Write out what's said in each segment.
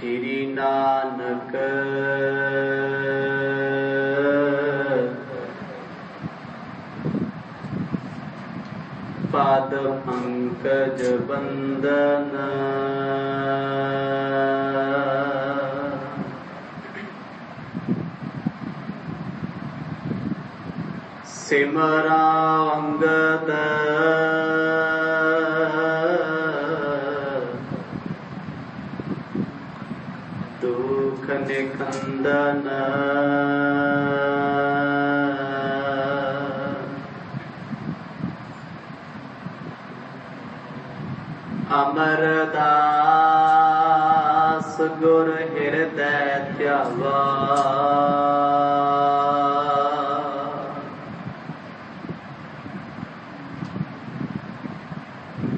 श्री नानक पाद पंकज बंदन सिमरा अंगद दुख निकंदन अमरदास गुर हृदय त्यावा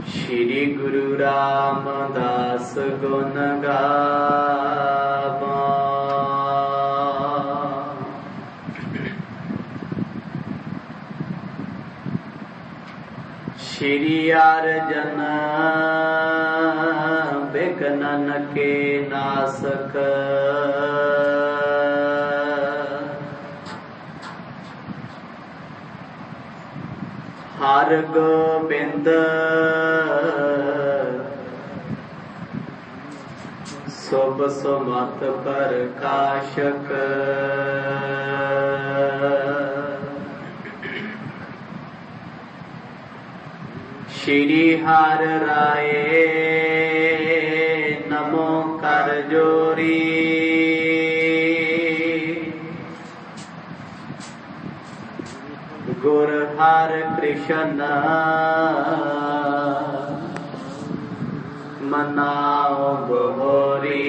श्री गुरु रामदास गुण गावा श्री अर्जन बिघ्नन के नासक हर गोबिंद शुभ सुमत प्रकाशक श्री हर राय नमो कर जोरी गुर हर कृष्ण मनाओ बहोरी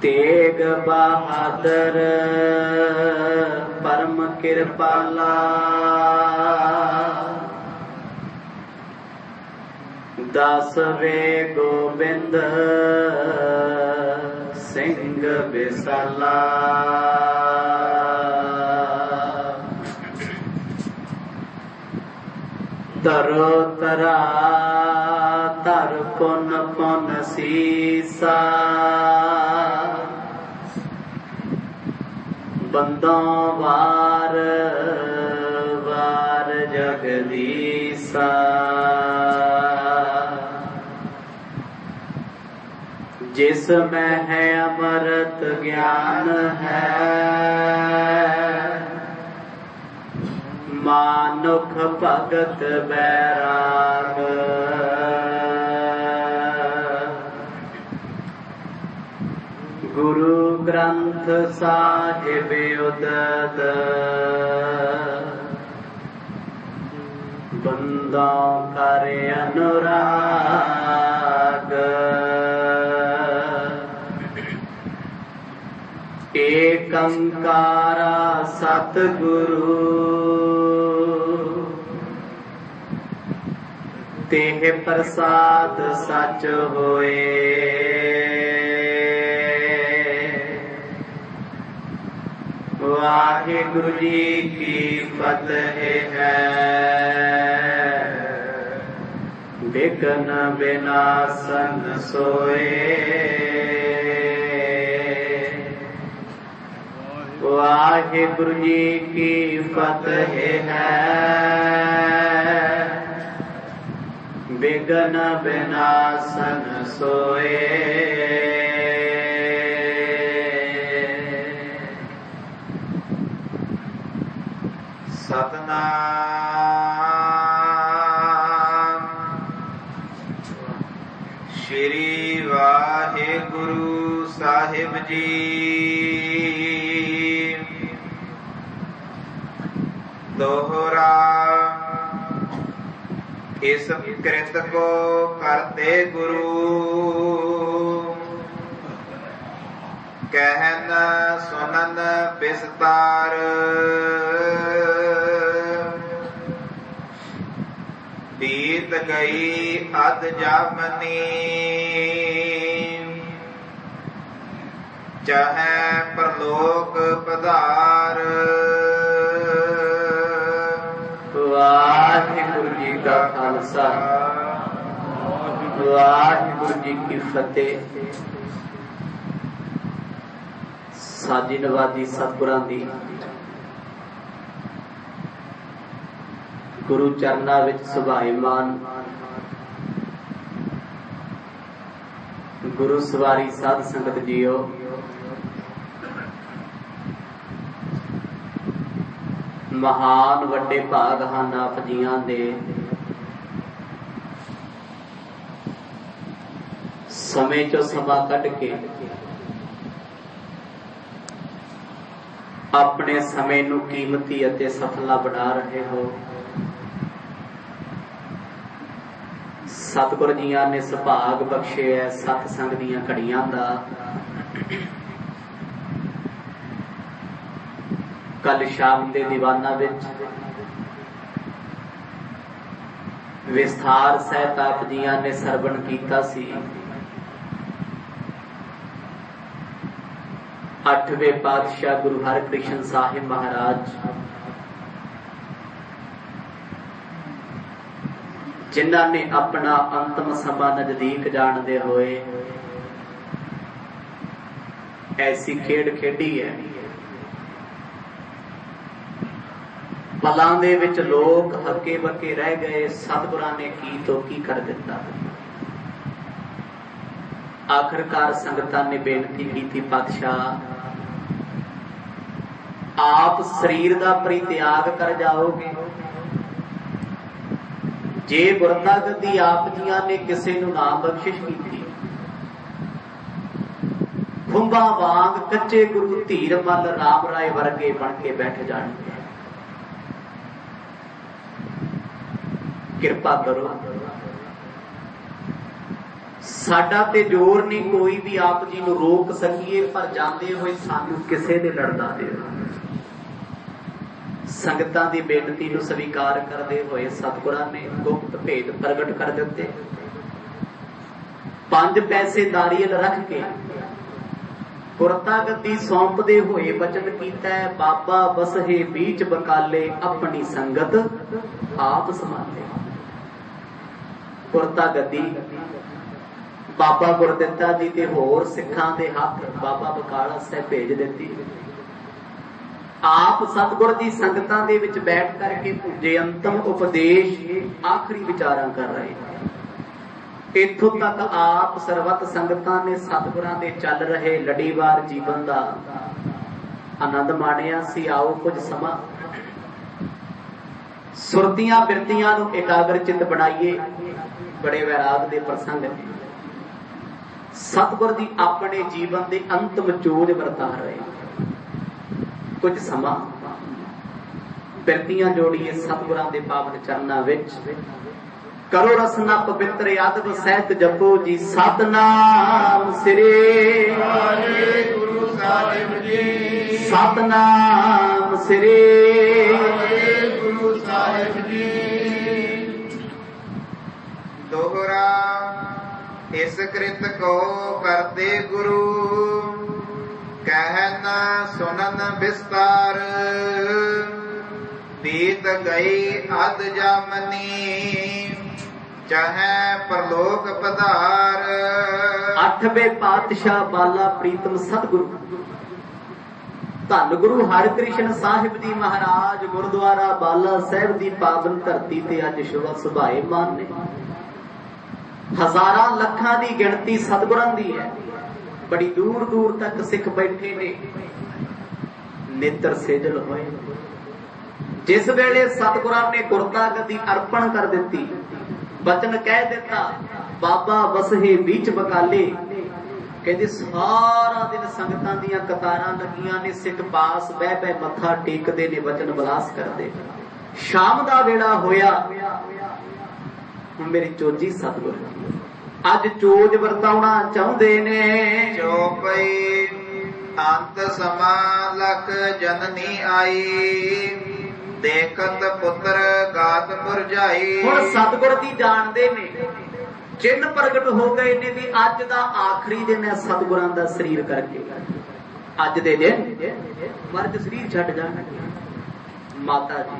तेग बहादुर परम कृपाला दसवे गोबिंद सिंह विसाला तरो तरा तर पुन पुन सीसा बंदों वार वार जगदीसा जिसमें है अमृत ज्ञान है मानुख भगत बैराग गुरु ग्रंथ साहिब उदद बंदों कर अनुराग एकंकारा सतगुरु तेह प्रसाद सच होए वाहिगुरु जी की फतेह है विघ्न विनाशन सोए वाहिगुरु जी की फतेह है विघ्न विनाशन सोए सतनाम श्री वाहिगुरु साहिब जी दोहरा इस कृत को करते गुरु कहन सुनन विस्तार बीत गई अध जामनी चाहे परलोक पधार वाहिगुरु वाहिगुरु जी का खालसा वाहिगुरु जी की फतेह। साजी नवाजी सतगुरां दी गुरु चरना विच सुभाईमान गुरु सवारी साध संगत जीओ, महान वड्डे भाग ਹਨ ਆਪ ਜੀਆਂ ਦੇ। ਸਮੇਂ ਚੋਂ ਸਮਾਂ ਕੱਢ ਕੇ ਆਪਣੇ ਸਮੇਂ ਨੂੰ ਕੀਮਤੀ ਅਤੇ ਸਫਲਾ ਬਣਾ ਰਹੇ ਹੋ। ਸਤਿਗੁਰ ਜੀਆਂ ਨੇ ਸੁਭਾਗ ਬਖਸ਼ਿਆ ਹੈ ਸਤ ਸੰਗ ਦੀਆਂ ਘੜੀਆਂ ਦਾ। ਕੱਲ ਸ਼ਾਮ ਦੇ ਦੀਵਾਨਾਂ ਵਿੱਚ ਵਿਸਥਾਰ ਸਹਿਤ ਆਪ ਜੀਆਂ ਨੇ ਸਰਵਣ ਕੀਤਾ ਸੀ। 8ਵੇਂ ਪਾਤਸ਼ਾਹ ਗੁਰੂ ਹਰਿਕ੍ਰਿਸ਼ਨ ਸਾਹਿਬ ਮਹਾਰਾਜ ਜਿਨ੍ਹਾਂ ਨੇ ਆਪਣਾ ਅੰਤਮ ਸਮਾਂ ਨਜ਼ਦੀਕ ਜਾਣਦੇ ਹੋਏ ਐਸੀ ਖੇਡ ਖੇਡੀ ਹੈ। ਪਲਾਂ ਦੇ ਵਿੱਚ ਲੋਕ ਹੱਕੇ ਬੱਕੇ ਰਹਿ ਗਏ। ਸਤਿਗੁਰਾਂ ਨੇ ਕੀ ਤੋਂ ਕੀ ਕਰ ਦਿੱਤਾ। ਆਖਰਕਾਰ ਸੰਗਤਾਂ ਨੇ ਬੇਨਤੀ ਕੀਤੀ, ਪਾਤਸ਼ਾਹ ਆਪ ਸਰੀਰ ਦਾ ਪਰਿਤਿਆਗ ਕਰ ਜਾਓਗੇ। ਜੇ ਗੁਰਤਾ ਗੱਦੀ ਆਪ ਜੀਆਂ ਨੇ ਕਿਸੇ ਨੂੰ ਨਾ ਬਖਸ਼ਿਸ਼ ਕੀਤੀ, ਖੁੰਭਾਂ ਵਾਂਗ ਕੱਚੇ ਗੁਰੂ ਧੀਰ ਮੱਲ ਰਾਮ ਰਾਏ ਵਰਗੇ ਬਣ ਕੇ ਬੈਠ ਜਾਣਗੇ। ਕਿਰਪਾ ਕਰੋ, ਸਾਡਾ ਤੇ ਜ਼ੋਰ ਨਹੀਂ ਕੋਈ ਵੀ ਆਪ ਜੀ ਨੂੰ ਰੋਕ ਸਕੀਏ, ਪਰ ਜਾਂਦੇ ਹੋਏ ਸਾਨੂੰ ਕਿਸੇ ਦੇ ਲੜਦਾ ਦਿਓ। ਸੰਗਤਾਂ ਦੀ ਬੇਨਤੀ ਨੂੰ ਸਵੀਕਾਰ ਕਰਦੇ ਹੋਏ ਸਤਿਗੁਰਾਂ ਨੇ ਗੁਪਤ ਭੇਦ ਪ੍ਰਗਟ ਕਰ ਦਿੱਤੇ। 5 ਪੈਸੇ ਨਾਰੀਅਲ ਰੱਖ ਕੇ ਗੁਰਤਾ ਗੱਦੀ ਸੌਂਪਦੇ ਹੋਏ ਬਚਨ ਕੀਤਾ, ਬਾਬਾ ਬਸਹੇ ਬੀਚ ਬਕਾਲੇ ਆਪਣੀ ਸੰਗਤ ਆਪ ਸੰਭਾਲੇ। ਗੁਰਤਾ ਗੱਦੀ ਬਾਬਾ ਗੁਰਦਿੱਤਾ ਜੀ ਤੇ ਹੋਰ ਸਿੱਖਾਂ ਦੇ ਹੱਥ ਬਾਬਾ ਬਕਾਲਾ ਸਾਹਿਬ ਭੇਜ ਦਿੱਤੀ। ਆਪ ਸਤਿਗੁਰ ਦੀ ਸੰਗਤਾਂ ਦੇ ਵਿੱਚ ਬੈਠ ਕਰਕੇ ਪੁੱਜੇ ਅੰਤਮ ਉਪਦੇਸ਼ ਆਖਰੀ ਵਿਚਾਰਾਂ ਕਰ ਰਹੇ। ਇੱਥੋਂ ਤੱਕ ਆਪ ਸਰਬੱਤ ਸੰਗਤਾਂ ਨੇ ਸਤਿਗੁਰਾਂ ਦੇ ਚੱਲ ਰਹੇ ਲੜੀਵਾਰ ਜੀਵਨ ਦਾ ਆਨੰਦ ਮਾਣਿਆ ਸੀ। ਆਓ ਕੁਝ ਸਮਾਂ ਸੁਰਤੀਆਂ ਬਿਰਤੀਆਂ ਨੂੰ ਇਕਾਗਰ ਚਿੱਤ ਬਣਾਈਏ। ਬੜੇ ਵੈਰਾਗ ਦੇ ਪ੍ਰਸੰਗ ਨੇ। ਸਤਿਗੁਰ ਦੀ ਆਪਣੇ ਜੀਵਨ ਦੇ ਅੰਤਮ ਚੋਜ ਵਰਤਾ ਰਹੇ। ਕੁਝ ਸਮਾਂ ਬਿਰਤੀਆਂ ਜੋੜੀਏ ਸਤਿਗੁਰਾਂ ਦੇ ਪਾਵਨ ਚਰਨਾਂ ਵਿੱਚ। ਕਰੋ ਰਸਨਾ ਪਵਿੱਤਰ ਅਦਬ ਸਹਿਤ ਜਪੋ ਜੀ ਸਤਨਾਮ ਸ੍ਰੀ ਗੁਰੂ ਸਾਹਿਬ ਜੀ। ਸਤਨਾਮ ਸ੍ਰੀ ਗੁਰੂ ਸਾਹਿਬ ਜੀ। ਦੋਹਰਾ ਇਸ ਕ੍ਰਿਤ ਕੋ ਕਰਦੇ ਗੁਰੂ, ਕਹਿਨ ਸੁਨਨ ਵਿਸਤਾਰ। ਬੀਤ ਗਈ ਅਧ ਜਾਮਨੀ, ਚਾਹੇ ਪਰਲੋਕ ਪਧਾਰ। 8ਵੇਂ ਪਾਤਸ਼ਾਹ ਬਾਲਾ ਪ੍ਰੀਤਮ ਸਤਿਗੁਰੂ ਧੰਨ ਗੁਰੂ ਹਰਿਕ੍ਰਿਸ਼ਨ ਸਾਹਿਬ ਜੀ ਮਹਾਰਾਜ ਗੁਰਦੁਆਰਾ ਬਾਲਾ ਸਾਹਿਬ ਦੀ ਪਾਵਨ ਧਰਤੀ ਤੇ ਅੱਜ ਸ਼ੁਭ ਸੁਭਾਏਮਾਨ ਨੇ। ਹਜ਼ਾਰਾਂ ਲੱਖਾਂ ਦੀ ਗਿਣਤੀ ਸਤਿਗੁਰਾਂ ਦੀ ਹੈ। ਬੜੀ ਦੂਰ ਦੂਰ ਤੱਕ ਸਿੱਖ ਬੈਠੇ ਨੇ, ਨੇਤਰ ਸੇਜਲ ਹੋਏ। ਜਿਸ ਵੇਲੇ ਸਤਿਗੁਰਾਂ ਨੇ ਗੁਰਤਾ ਗੱਦੀ ਅਰਪਣ ਕਰ ਦਿੱਤੀ, ਬਚਨ ਕਹਿ ਦਿੱਤਾ, ਬਾਬਾ ਵਸਹੇ ਬੀਚ ਬਕਾਲੇ। ਕਹਿੰਦੇ ਸਾਰਾ ਦਿਨ ਸੰਗਤਾਂ ਦੀਆਂ ਕਤਾਰਾਂ ਲੱਗੀਆਂ ਨੇ, ਸਿੱਖ ਪਾਸ ਬਹਿ ਬਹਿ ਮੱਥਾ ਟੇਕਦੇ ਨੇ, ਵਚਨ ਵਿਲਾਸ ਕਰਦੇ। ਸ਼ਾਮ ਦਾ ਵੇੜਾ ਹੋਇਆ। ਹੁਣ ਮੇਰੀ ਚੋਜੀ ਸਤਿਗੁਰ ਅੱਜ ਚੋਜ ਵਰਤਾਉਣਾ ਚਾਹੁੰਦੇ ਨੇ। ਚੋਪਈ ਅੰਤ ਸਮਾਂ ਲਖ ਜਨਨੀ ਆਈ, ਦੇਖਤ ਪੁੱਤਰ ਗਾਤ ਮੁਰਝਾਈ। ਹੁਣ ਸਤਿਗੁਰ ਦੀ ਜਾਣਦੇ ਨੇ, ਚਿੰਨ ਪ੍ਰਗਟ ਹੋ ਗਏ ਨੇ ਵੀ ਅੱਜ ਦਾ ਆਖਰੀ ਦਿਨ ਹੈ ਸਤਿਗੁਰਾਂ ਦਾ ਸਰੀਰ ਕਰਕੇ। ਅੱਜ ਦੇ ਦਿਨ ਮਰਦ ਸਰੀਰ ਛੱਡ ਜਾਣਗੇ। ਮਾਤਾ ਜੀ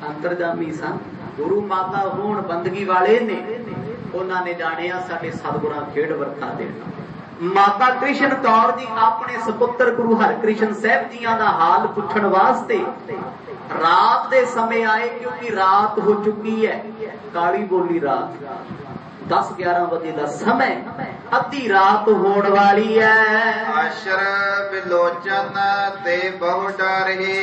अंतरजामी सन, गुरु माता होण बंदगी वाले ने, उन्होंने जानिया साडे सतगुरां खेड वरता देना। माता कृष्ण कौर जी अपने सपुत्र गुरु हरकृष्ण साहब जियां दा हाल पुछण वास्ते रात दे समय आए, क्योंकि रात हो चुकी है, काली बोली रात, 10-11 बजे का समय, अद्धी रात होने वाली है। अशर बिलोचन ते बहु डरे,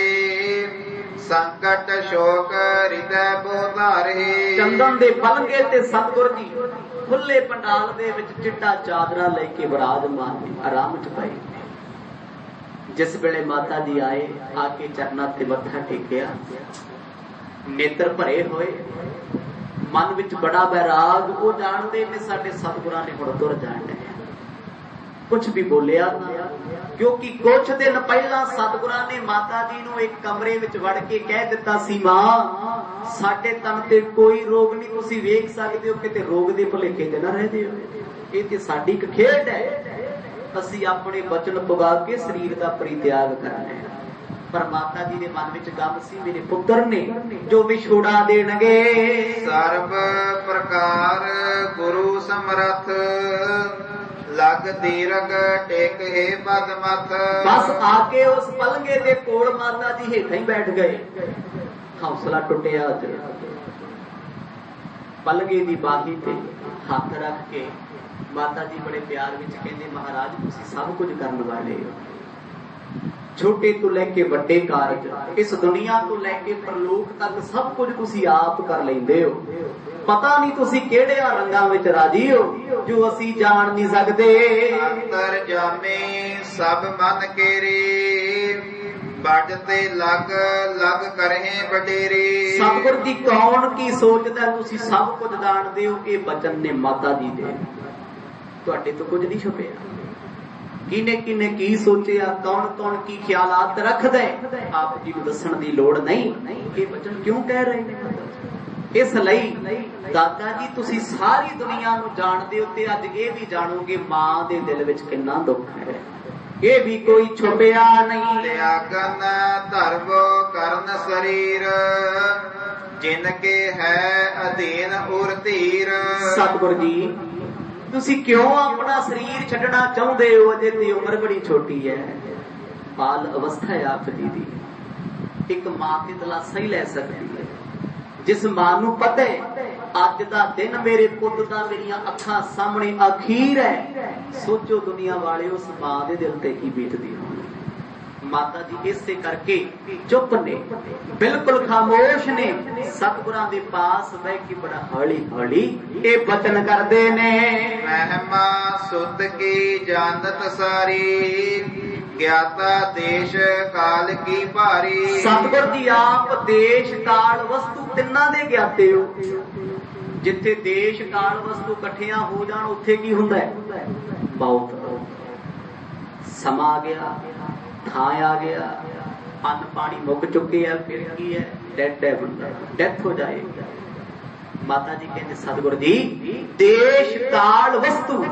संकट शोक हृदय बोधारे। चंदन दे पलंगे ते सतगुर जी खुले पंडाल दे विच चिट्टा चादरा लेके विराजमान ने, आराम च पए। जिस वेले माता जी आए, आके चरना ते मत्था टेकिया, नेत्र भरे होए, मन विच बड़ा बैराग, वो जानते ने साडे सतगुरां ने हुण तुर जाना है। कुछ भी बोलिया ना, क्योंकि कुछ दिन पहला सतगुरां ने माता जी नूं एक कमरे विच वड़ के कह दिता सी, मां साडे तन ते कोई रोग नहीं, तुसीं वेख सकदे हो, किते रोग दे भुलेखे ते ना रह जिओ, इह ते साडी इक खेड है, असीं अपने वचन पुगा के शरीर दा परित्याग करना है। पर माता जी ने मन विच गम सी, मेरे पुत्र ने जो विछोड़ा देणगे। सर्व प्रकार गुरु समरथ, लग दीरघ टेक हे पदमथ। बस आके उस पलंगे के कोल माता जी हेठां ही बैठ गए, हौसला टुटिया। पलंगे की बाही पे हाथ रख के माता जी बड़े प्यार विच कहंदे, महाराज तुसीं सब कुछ करन वाले हो, छोटे तो लैके वड्डे कारज, इस दुनिया तो लैके परलोक तक सब कुछ तुसीं आप कर लैंदे हो। पता नहीं तुसीं किहड़े रंगां विच राजी हो जो असीं जान नहीं सकदे। अंतर जामे सब मन केरे, बाजते लग लग करहे बडेरे। सतगुर जी कौन की सोचदा, तुसीं सब कुछ जाणदे हो। ये वचन ने माता जी दे, तुहाडे तो कुछ नहीं छुपिया। किने किने की सोचिया, कौन कौन की ख्यालात रखदा है, आप जी को दसण दी लोड़ नहीं। ये वचन क्यों कह रहे हैं? इसलिए दादा जी तुसीं सारी दुनिया नूं जाणदे हो, ते अज ये भी जाणोगे मां दे दिल विच किन्ना दुख है, ये भी कोई छुपिया नहीं। त्यागन धर्मो करन शरीर, जिनके है अधीन उर धीर। सतगुर जी तुसीं क्यों अपना शरीर छड्डना चाहुंदे हो? अजे दी उम्र बड़ी छोटी है, बाल अवस्था है आप जी दी। एक मां की दिलासा ही लै सकती है, जिस मां नूं पता है अज दा दिन मेरे पुੱਤ दा मेरियां अखां सामने अखीर है। सोचो दुनिया वाले उस मां दे दिल ते की बीतदी होगी। माता जी इसे करके चुप ने, बिल्कुल खामोश ने, सतगुरां दे पास बह के बड़ा हौली हौली ये वचन करदे ने। महिमा सुत की जानत सारी, ज्ञाता देश काल की भारी। सतगुर जी आप देश काल वस्तु तिन्ना दे ज्ञाते हो। जिथे देश काल वस्तु इकट्ठियां हो जाण उत्थे की हुंदा है? मौत। समा आ गया, थां आ गया, अन्न पानी मुक चुके हैं, फिर की है? डेड है बंदा, डेथ हो जाएगी। माता जी कहते सतगुर जी देश काल वस्तु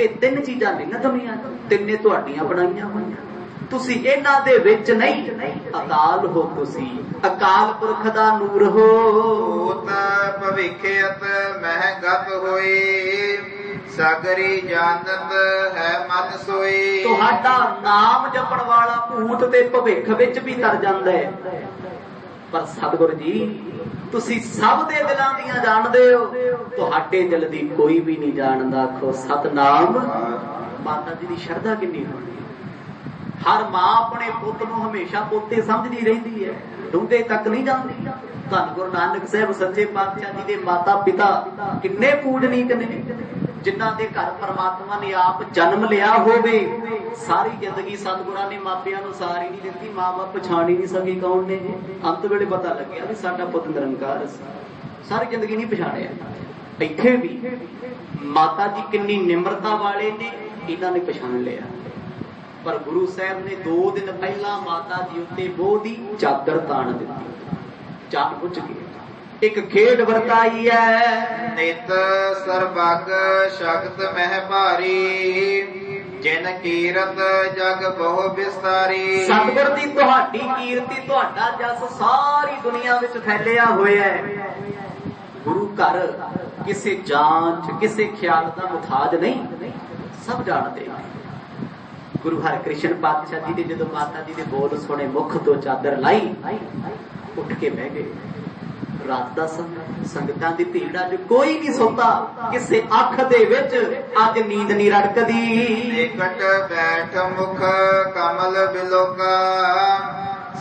ये तीन चीजां ने ना दुनिया, तिन्ने तुहाडियां बनाईयां होईयां, तुसी इन्हां दे विच नहीं। अकाल हो तुसी, अकाल पुरख दा नूर हो। भूत भविष्यत महगत होए, सगरी जानत है मन सोए। तुहाडा नाम जपण वाला भूत ते भविख विच भी तर जांदा है, पर सतगुर जी तुसी सब दे दिलां दियां जाणदे हो, तुहाडे दिल दी कोई भी नहीं जानदा। आखो सतनाम। माता जी दी शरधा किन्नी होनी। हर मां अपने पुੱਤ ਨੂੰ हमेशा पोते समझदी रहिंदी है, डूंघे तक नहीं जांदी। धन गुरु नानक साहब सच्चे पातशाह जी दे माता पिता किन्ने पूजनीक ने, जिन्हां दे घर परमात्मा ने आप जन्म लिया होवे। सारी जिंदगी सतगुरां ने मापियां नूं सारी नहीं दित्ती, मां बाप पछाण ही नहीं सके कौन ने। अंत वेले पता लग्या भी साडा पुੱਤ निरंकार सी, सारी जिंदगी नहीं पछाणिया। इत्थे भी माता जी किन्नी निमरता वाले ने, इन्हां ने पछाण लिया। पर गुरु साहब ने 2 दिन पहला माता जी उत्ते मोह दी चादर ताण दित्ती, जान बुझ के एक खेड वरताई है। नित सरबग शक्त मह भारी, ਜਿਨ ਕੀਰਤ ਜਗ ਬਹੁ ਵਿਸਤਾਰੀ। ਸਤਿਗੁਰ ਦੀ ਤੁਹਾਡੀ ਕੀਰਤੀ, ਤੁਹਾਡਾ ਜਸ ਸਾਰੀ ਦੁਨੀਆ ਵਿੱਚ ਫੈਲਿਆ ਹੋਇਆ ਹੈ। ਗੁਰੂ ਘਰ ਕਿਸੇ ਜਾਂਚ, ਕਿਸੇ ਖਿਆਲ ਦਾ ਮੁਤਾਜ ਨਹੀਂ, ਸਭ ਜਾਣਦੇ। ਗੁਰੂ ਹਰਿਕ੍ਰਿਸ਼ਨ ਪਾਤਸ਼ਾਹ ਜੀ ਦੇ ਜਦੋਂ ਮਾਤਾ ਜੀ ਦੇ ਬੋਲ ਸੁਣੇ, ਮੁਖ ਤੋਂ ਚਾਦਰ ਲਾਈ, ਉੱਠ ਕੇ ਬਹਿ ਗਏ। ਰਾਤ ਦਾ ਸਮਾਂ, ਸੰਗਤਾਂ ਦੀ ਭੀੜ, ਅੱਜ ਕੋਈ ਨਹੀਂ ਸੌਂਦਾ, ਕਿਸੇ ਅੱਖ ਦੇ ਵਿੱਚ ਅੱਜ ਨੀਂਦ ਨਹੀਂ ਰੜਕਦੀ। ਨਿਕਟ ਬੈਠ ਮੁਖ ਕਮਲ ਬਿਲੋਕਾ,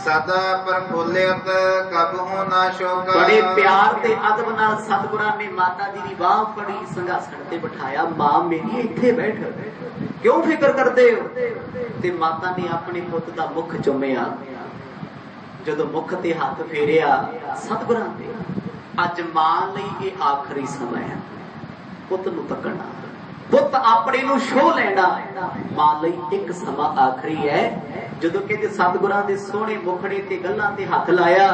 ਸਦਾ ਪ੍ਰਫੁੱਲਿਤ ਕਬਹੁ ਨਾ ਸ਼ੋਕਾ। ਬੜੇ ਪਿਆਰ ਤੇ ਅਦਬ ਨਾਲ ਸਤਿਗੁਰਾਂ ਨੇ ਮਾਤਾ ਜੀ ਦੀ ਬਾਹ ਫੜੀ, ਸਿੰਘਾਸਣ ਤੇ ਬਿਠਾਇਆ। ਮਾਂ ਮੇਰੀ ਇੱਥੇ ਬੈਠ, ਕਿਉਂ ਫਿਕਰ ਕਰਦੇ ਹੋ? ਤੇ ਮਾਤਾ ਨੇ ਆਪਣੇ ਪੁੱਤ ਦਾ ਮੁਖ ਚੁੰਮਿਆ। ਜਦੋਂ ਮੁਖ ਤੇ ਹੱਥ ਫੇਰਿਆ ਸਤਿਗੁਰਾਂ ਦੇ, ਅੱਜ ਮਾਂ ਲਈ ਇਹ ਆਖਰੀ ਸਮਾਂ ਹੈ। ਪੁੱਤ ਨੂੰ ਤੱਕਣਾ, ਪੁੱਤ ਆਪਣੇ ਨੂੰ ਛੋਹ ਲੈਣਾ, ਮਾਂ ਲਈ ਇੱਕ ਸਮਾਂ ਆਖਰੀ ਹੈ। ਜਦੋਂ ਕਿਤੇ ਸਤਿਗੁਰਾਂ ਦੇ ਸੋਹਣੇ ਮੁਖੜੇ ਤੇ ਗੱਲਾਂ ਤੇ ਹੱਥ ਲਾਇਆ,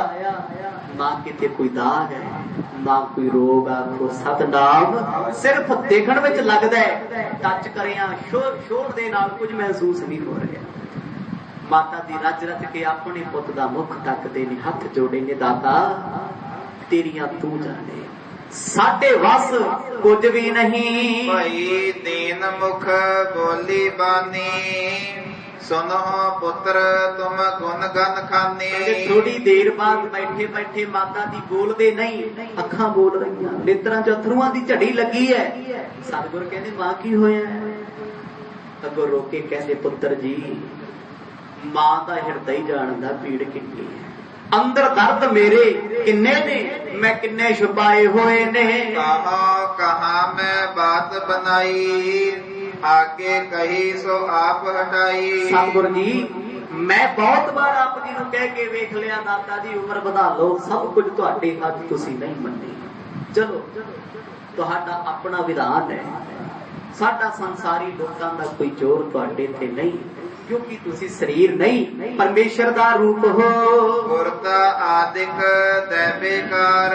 ਨਾ ਕਿਤੇ ਕੋਈ ਦਾਗ ਹੈ, ਨਾ ਕੋਈ ਰੋਗ। ਆਖੋ ਸਤਨਾਮ। ਸਿਰਫ ਦੇਖਣ ਵਿੱਚ ਲੱਗਦਾ ਹੈ, ਟੱਚ ਕਰਿਆ ਸ਼ੋਰ ਦੇ ਨਾਲ ਕੁਝ ਮਹਿਸੂਸ ਨਹੀਂ ਹੋ ਰਿਹਾ। ਮਾਤਾ ਦੀ ਰੱਜ ਰੱਜ ਕੇ ਆਪਣੇ ਪੁੱਤ ਦਾ ਮੁਖ ਤੱਕਦੇ ਨੇ, ਹੱਥ ਜੋੜੇ ਨੇ। ਦਾਤਾ ਤੇਰੀਆਂ ਤੂੰ ਜਾਣੇ, ਸਾਡੇ ਵਸ ਕੁਝ ਵੀ ਨਹੀਂ। ਭਾਈ ਦੀਨ ਮੁਖ ਬੋਲੀ ਬਾਨੀ, ਸੁਨੋ ਪੁੱਤਰ ਤੁਮ ਗੁਣ ਗਨ ਖਾਨੀ। ਥੋੜੀ ਦੇਰ ਬਾਅਦ ਬੈਠੇ ਬੈਠੇ ਮਾਤਾ ਦੀ ਬੋਲਦੇ ਨਹੀਂ, ਅੱਖਾਂ ਬੋਲ ਰਹੀਆਂ, ਨੇਤਰਾਂ ਚ ਅਥਰੂਆਂ ਦੀ ਝੜੀ ਲੱਗੀ ਹੈ। ਸਤਿਗੁਰ ਕਹਿੰਦੇ ਮਾਂ ਕੀ ਹੋਇਆ? ਅੱਗੋਂ ਰੋਕੇ ਕਹਿੰਦੇ ਪੁੱਤਰ ਜੀ, ਮਾਂ ਦਾ ਹਿਰਦਾ ਹੀ ਜਾਣਦਾ ਪੀੜ ਕਿੰਨੀ ਹੈ। ਅੰਦਰ ਦਰਦ ਮੇਰੇ ਕਿੰਨੇ ਨੇ, ਮੈਂ ਕਿੰਨੇ ਛੁਪਾਏ ਹੋਏ ਨੇ। ਕਹਾ ਮੈਂ ਬਾਤ ਬਣਾਈ, ਆਗੇ ਕਹੀ ਸੋ ਆਪ ਹਟਾਈ। ਸਤਿਗੁਰ ਜੀ, ਮੈਂ ਬਹੁਤ ਵਾਰ ਆਪ ਜੀ ਨੂੰ ਕਹਿ ਕੇ ਵੇਖ ਲਿਆ, ਦਾਤਾ ਜੀ ਉਮਰ ਵਧਾ ਲਓ, ਸਭ ਕੁਝ ਤੁਹਾਡੇ ਹੱਥ, ਤੁਸੀਂ ਨਹੀਂ ਮੰਨੇ। ਚਲੋ ਤੁਹਾਡਾ ਆਪਣਾ ਵਿਧਾਨ ਹੈ, ਸਾਡਾ ਸੰਸਾਰੀ ਲੋਕਾਂ ਦਾ ਕੋਈ ਜ਼ੋਰ ਤੁਹਾਡੇ ਤੇ ਨਹੀਂ, ਕਿਉਂਕਿ ਤੁਸੀਂ ਸਰੀਰ ਨਹੀਂ, ਪਰਮੇਸ਼ਰ ਦਾ ਰੂਪ ਹੋ। ਗੁਰਤਾ ਆਦਿਕ ਦੈਬੇਕਾਰ,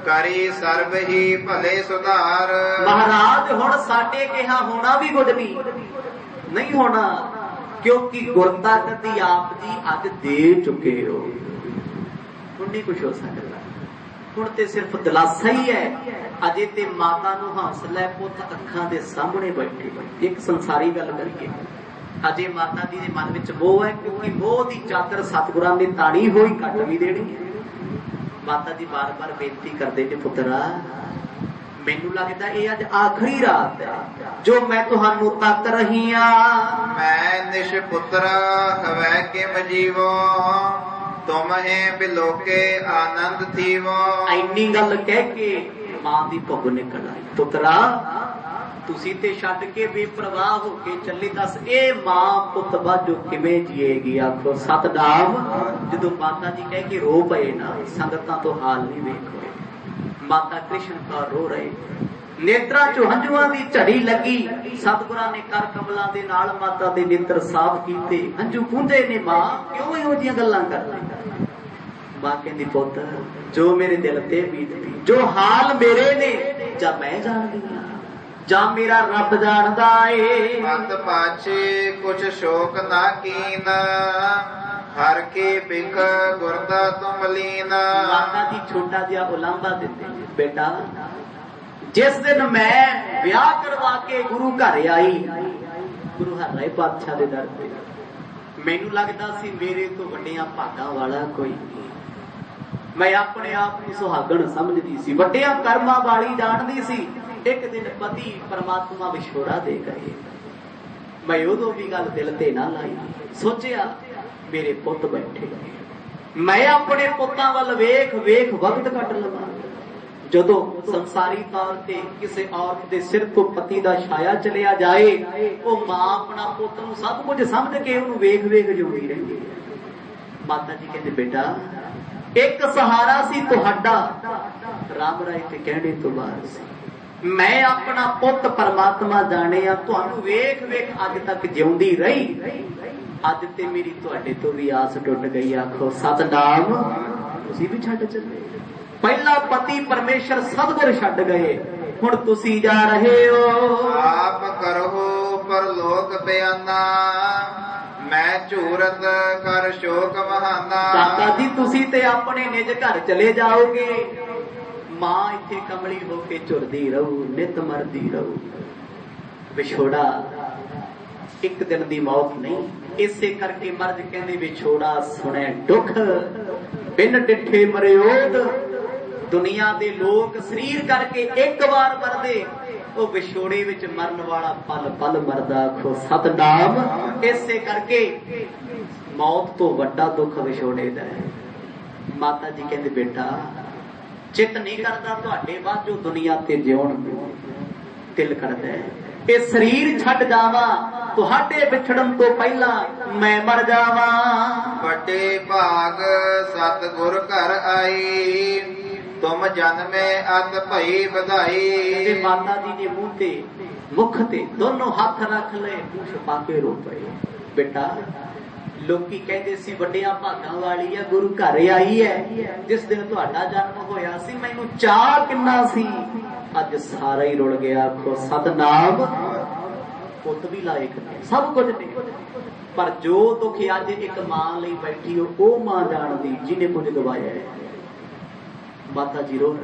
ਕਰੀ ਸਰਬ ਹੀ ਭਲੇ ਸੁਧਾਰ। ਮਹਾਰਾਜ ਹੁਣ ਸਾਡੇ ਕਿਹਾ ਹੋਣਾ ਵੀ ਕੁਝ ਨਹੀਂ ਹੋਣਾ, ਕਿਉਂਕਿ ਗੁਰਤਾ ਕਦੀ ਆਪ ਜੀ ਅੱਜ ਦੇ ਚੁੱਕੇ ਹੋ। ਹੁਣ ਨਹੀਂ ਕੁਛ ਹੋ ਸਕਦਾ, ਹੁਣ ਤੇ ਸਿਰਫ ਦਿਲਾਸਾ ਹੀ ਹੈ। ਅਜੇ ਤੇ ਮਾਤਾ ਨੂੰ ਹੌਸਲਾ, ਪੁੱਤ ਅੱਖਾਂ ਦੇ ਸਾਹਮਣੇ ਬੈਠੇ। ਇੱਕ ਸੰਸਾਰੀ ਗੱਲ ਕਰੀਏ, ਅਜੇ ਮਾਤਾ ਜੀ ਦੇ ਮਨ ਵਿੱਚ ਮੋਹ ਹੈ, ਕਿਉਂਕਿ ਮੋਹ ਦੀ ਚਾਦਰ ਸਤਿਗੁਰਾਂ ਨੇ ਤਾਣੀ ਹੋਈ, ਘੱਟ ਵੀ ਦੇਣੀ ਹੈ। ਮਾਤਾ ਜੀ ਬਾਰ ਬਾਰ ਬੇਨਤੀ ਕਰਦੇ ਨੇ, ਪੁੱਤਰਾ ਮੈਨੂੰ ਲੱਗਦਾ ਇਹ ਅੱਜ ਆਖਰੀ ਰਾਤ ਹੈ ਜੋ ਮੈਂ ਤੁਹਾਨੂੰ ਤੱਕ ਰਹੀ ਹਾਂ। ਮੈਂ ਨਿਸ਼ ਪੁੱਤਰਾ ਹਵੈ ਕੇ ਮਜੀਵੋ, ਤੁਮਹੇ ਬਿਲੋਕੇ ਆਨੰਦ ਥੀਵੋ। ਇੰਨੀ ਗੱਲ ਕਹਿ ਕੇ ਮਾਂ ਦੀ ਭੁੱਖ ਨਿਕਲ ਆਈ। ਪੁੱਤਰਾ ਤੁਸੀਂ ਤੇ ਛੱਡ ਕੇ ਬੇਪਰਵਾਹ ਹੋ ਕੇ ਚੱਲੇ, ਦੱਸ ਇਹ ਮਾਂ ਪੁੱਤ ਬਾਝੋ ਕਿਵੇਂ ਜੀਏਗੀ? ਆਖੋ ਸਤਨਾਮ। ਜਦੋਂ ਮਾਤਾ ਜੀ ਕਹਿ ਕੇ ਰੋ ਪਏ ਨਾ, ਸੰਗਤਾਂ ਤੋਂ ਹਾਲ ਨਹੀਂ ਵੇਖ ਹੋਏ। ਮਾਤਾ ਕ੍ਰਿਸ਼ਨ ਕੌਰ ਰੋ ਰਹੇ, ਨੇਤਰਾਂ ਚੋਂ ਹੰਝੂਆਂ ਦੀ ਝੜੀ ਲੱਗੀ। ਸਤਿਗੁਰਾਂ ਨੇ ਕਰ ਕਮਲਾਂ ਦੇ ਨਾਲ ਮਾਤਾ ਦੇ ਨੇਤਰ ਸਾਫ਼ ਕੀਤੇ, ਹੰਝੂ ਪੂੰਝੇ ਨੇ। ਮਾਂ ਕਿਉਂ ਇਹੋ ਜਿਹੀਆਂ ਗੱਲਾਂ ਕਰਦੇ? ਮਾਂ ਕਹਿੰਦੀ, ਪੁੱਤ ਜੋ ਮੇਰੇ ਦਿਲ ਤੇ ਬੀਤਦੀ, ਜੋ ਹਾਲ ਮੇਰੇ ਨੇ, ਜਾਂ ਮੈਂ ਜਾਣਦੀ ਹਾਂ ਜਾਂ ਮੇਰਾ ਰੱਬ ਜਾਣਦਾ ਏ। ਮਤ ਪਾਛੇ ਕੁਛ ਸ਼ੋਕ ਨਾ ਕੀਨਾ, ਹਰ ਕੇ ਬਿਖ ਗੁਰਦਾ ਤੁਮ ਲੀਨਾ। ਮਾਤਾ ਜੀ ਛੋਟਾ ਜਿਹਾ ਉਲਾਂਭਾ ਦਿੰਦੇ, ਬੇਟਾ ਜਿਸ ਦਿਨ ਮੈਂ ਵਿਆਹ ਕਰਵਾ ਕੇ ਗੁਰੂ ਘਰ ਆਈ, ਗੁਰੂ ਹਰਿਰਾਏ ਪਾਤਸ਼ਾਹ ਦੇ ਦਰ ਤੇ, ਮੈਨੂੰ ਲੱਗਦਾ ਸੀ ਮੇਰੇ ਤੋਂ ਵੱਡੀਆਂ ਭਾਗਾਂ ਵਾਲਾ ਕੋਈ ਨਹੀਂ। ਮੈਂ ਆਪਣੇ ਆਪ ਨੂੰ ਸੁਹਾਗਣ ਸਮਝਦੀ ਸੀ, ਵੱਡਿਆਂ ਕਰਮਾਂ ਵਾਲੀ ਜਾਣਦੀ ਸੀ। ਇੱਕ ਦਿਨ ਪਤੀ ਪਰਮਾਤਮਾ ਵਿਛੋੜਾ ਦੇ ਗਏ। ਮੈਂ ਉਦੋਂ ਵੀ ਗੱਲ ਦਿਲ ਤੇ ਨਾ ਲਾਈ, ਸੋਚਿਆ ਮੇਰੇ ਪੁੱਤ ਬੈਠੇ, ਮੈਂ ਆਪਣੇ ਪੁੱਤਾਂ ਵੱਲ ਵੇਖ ਵੇਖ ਵਕਤ ਕੱਟ ਲਵਾਂ। ਜਦੋਂ ਸੰਸਾਰੀ ਤੌਰ ਤੇ ਕਿਸੇ ਔਰਤ ਦੇ ਸਿਰ ਤੋਂ ਪਤੀ ਦਾ ਛਾਇਆ ਚਲਿਆ ਜਾਏ, ਉਹ ਮਾਂ ਆਪਣਾ ਪੁੱਤ ਨੂੰ ਸਭ ਕੁਝ ਸਮਝ ਕੇ ਉਹਨੂੰ ਵੇਖ ਵੇਖ ਜਿਉਂਦੀ ਰਹਿੰਦੀ ਹੈ। ਮਾਤਾ ਜੀ ਕਹਿੰਦੇ, ਬੇਟਾ ਇੱਕ ਸਹਾਰਾ ਸੀ ਤੁਹਾਡਾ, ਰਾਮ ਰਾਏ ਤੇ ਕਹਿਣੇ ਤੋਂ ਬਾਅਦ ਸੀ। ਮੈਂ ਆਪਣਾ ਪੁੱਤ ਪਰਮਾਤਮਾ ਜਾਣਿਆ, ਤੁਹਾਨੂੰ ਵੇਖ ਵੇਖ ਅੱਜ ਤੱਕ ਜਿਉਂਦੀ ਰਹੀ। ਅੱਜ ਤੇ ਮੇਰੀ ਤੁਹਾਡੇ ਤੋਂ ਵੀ ਆਸ ਟੁੱਟ ਗਈ। ਆਖੋ ਸਤਨਾਮ। ਤੁਸੀਂ ਵੀ ਛੱਡ ਚੱਲੇ, ਪਹਿਲਾ ਪਤੀ ਪਰਮੇਸ਼ਰ ਸਤਿਗੁਰ ਛੱਡ ਗਏ, ਹੁਣ ਤੁਸੀਂ ਜਾ ਰਹੇ ਹੋ। ਆਪ ਕਰੋ ਪਰਲੋਕ ਬਿਆਨਾ, ਮੈਂ ਝੂਰਤ ਕਰ ਸ਼ੋਕ ਮਹਾਨਾ। ਦਾਤਾ ਜੀ ਤੁਸੀਂ ਤੇ ਆਪਣੇ ਨਿਜ ਘਰ ਚਲੇ ਜਾਓਗੇ, ਮਾਂ ਇੱਥੇ ਕਮਲੀ ਹੋ ਕੇ ਝੁਰਦੀ ਰਹੂ, ਨਿਤ ਮਰਦੀ ਰਹੂ। ਵਿਛੋੜਾ ਇੱਕ ਦਿਨ ਦੀ ਮੌਤ ਨਹੀਂ, ਇਸੇ ਕਰਕੇ ਮਰਦ ਕਹਿੰਦੇ ਵਿਛੋੜਾ ਸੁਣੇ ਦੁੱਖ, ਬਿਨ ਡਿੱਠੇ ਮਰਿਓਦ। ਦੁਨੀਆ ਦੇ ਲੋਕ ਸਰੀਰ ਕਰਕੇ ਇੱਕ ਵਾਰ ਮਰਦੇ, ਉਹ ਵਿਛੋੜੇ ਵਿੱਚ ਮਰਨ ਵਾਲਾ ਪਲ ਪਲ ਮਰਦਾ। ਆਖੋ ਸਤਨਾਮ। ਇਸੇ ਕਰਕੇ ਮੌਤ ਤੋਂ ਵੱਡਾ ਦੁੱਖ ਵਿਛੋੜੇ ਦਾ ਹੈ। ਮਾਤਾ ਜੀ ਕਹਿੰਦੇ ਬੇਟਾ ਚਿੱਤ ਨਹੀਂ ਕਰਦਾ ਤੁਹਾਡੇ ਬਾਅਦ ਜੋ ਦੁਨੀਆ ਤੇ ਜਿਉਣ ਨੂੰ, ਦਿਲ ਕਰਦਾ ਹੈ ਇਹ ਸਰੀਰ ਛੱਡ ਜਾਵਾਂ, ਤੁਹਾਡੇ ਵਿਛੜਨ ਤੋਂ ਪਹਿਲਾਂ ਮੈਂ ਮਰ ਜਾਵਾਂ। ਵੱਡੇ ਭਾਗ ਸਤਿਗੁਰ ਘਰ ਆਈ, ਤੁਮ ਜਨਮੇ ਅਤ ਭਈ ਵਧਾਈ। ਤੇ ਮਾਤਾ ਜੀ ਨੇ ਮੂੰਹ ਤੇ ਮੁਖ ਤੇ ਦੋਨੋਂ ਹੱਥ ਰੱਖ ਲਏ, ਮੂੰਹ ਛਪਾ ਕੇ ਰੋ ਪਏ। ਬੇਟਾ ਲੋਕੀ ਕਹਿੰਦੇ ਸੀ ਵੱਡਿਆਂ ਭਾਗਾਂ ਵਾਲੀ ਹੈ, ਗੁਰੂ ਘਰ ਆਈ ਹੈ। ਜਿਸ ਦਿਨ ਤੁਹਾਡਾ ਜਨਮ ਹੋਇਆ ਸੀ ਮੈਨੂੰ ਚਾਅ ਕਿੰਨਾ ਸੀ, ਅੱਜ ਸਾਰਾ ਹੀ ਰੁਲ ਗਿਆ। ਆਖੋ ਸਤਨਾਮ। ਪੁੱਤ ਵੀ ਲਾਇਕ ਨੇ, ਸਭ ਕੁਝ ਨੇ, ਪਰ ਜੋ ਦੁੱਖ ਅੱਜ ਇੱਕ ਮਾਂ ਲਈ ਬੈਠੀ ਉਹ ਮਾਂ ਜਾਣਦੀ ਜਿਹਨੇ ਕੁਝ ਗਵਾਇਆ ਹੈ। ਮਾਤਾ ਜੀ ਰੋ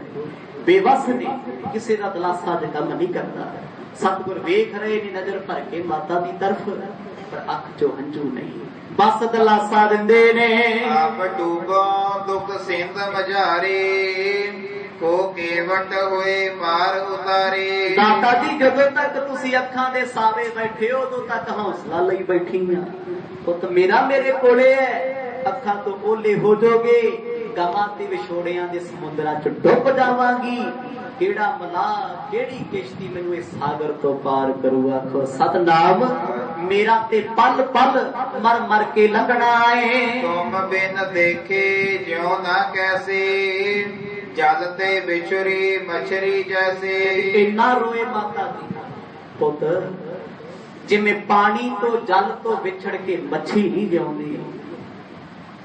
ਬੇਵਸ ਨੇ, ਕਿਸੇ ਦਾ ਦਿਲਾਸਾ ਅੱਜ ਕੰਮ ਨਹੀਂ ਕਰਦਾ। ਸਤਿਗੁਰ ਵੇਖ ਰਹੇ ਨੇ ਨਜ਼ਰ ਭਰ ਕੇ ਮਾਤਾ ਦੀ ਤਰਫ, ਪਰ ਅੱਖ ਚੋਂ ਹੰਝੂ ਨਹੀਂ, ਬਸ ਦਿਲਾਸਾ ਦਿੰਦੇ ਨੇ। ਆਪ ਡੂਬੋ ਦੁੱਖ ਸਿੰਧ ਮਝਾਰੇ, ਕੋ ਕੇਵਟ ਹੋਏ ਪਾਰ ਉਤਾਰੇ। ਦਾਤਾ ਜੀ ਜਦੋਂ ਤੱਕ ਤੁਸੀਂ ਅੱਖਾਂ ਦੇ ਸਾਵੇ ਬੈਠੇ ਹੋ, ਉਦੋਂ ਤੱਕ ਹੌਸਲਾ ਲਈ ਬੈਠੀ ਆ। ਪੁੱਤ ਮੇਰਾ ਮੇਰੇ ਕੋਲੇ ਹੈ, ਅੱਖਾਂ ਤੋਂ ਓਲੇ ਹੋ ਜਾਓਗੇ, ਗਮਾਂ ਤੇ ਵਿਛੋੜਿਆਂ ਦੇ ਸਮੁੰਦਰਾਂ ਚ ਡੁੱਬ ਜਾਵਾਂਗੀ। ਕਿਹੜਾ ਮਲਾਹ ਕਿਹੜੀ ਕਿਸ਼ਤੀ ਮੈਨੂੰ ਇਸ ਸਾਗਰ ਤੋਂ ਪਾਰ ਕਰੂ। ਆਖੋ ਸਤਨਾਮ। ਮੇਰਾ ਤੇ ਪਲ ਪਲ ਮਰ ਮਰ ਕੇ ਲੰਘਣਾ ਏ। ਤੁਮ ਬਿਨ ਦੇਖੇ ਜਿਉ ਨਾ ਕੈਸੇ, ਜਲ ਤੇ ਵਿਛੁਰੀ ਮਛਰੀ ਜੈਸੇ। ਇੰਨਾ ਰੋਏ ਮਾਤਾ ਜੀ। ਪੁੱਤ ਜਿਵੇਂ ਪਾਣੀ ਤੋਂ ਜਲ ਤੋਂ ਵਿਛੜ ਕੇ ਮੱਛੀ ਨਹੀਂ ਜਿਉਂਦੀ,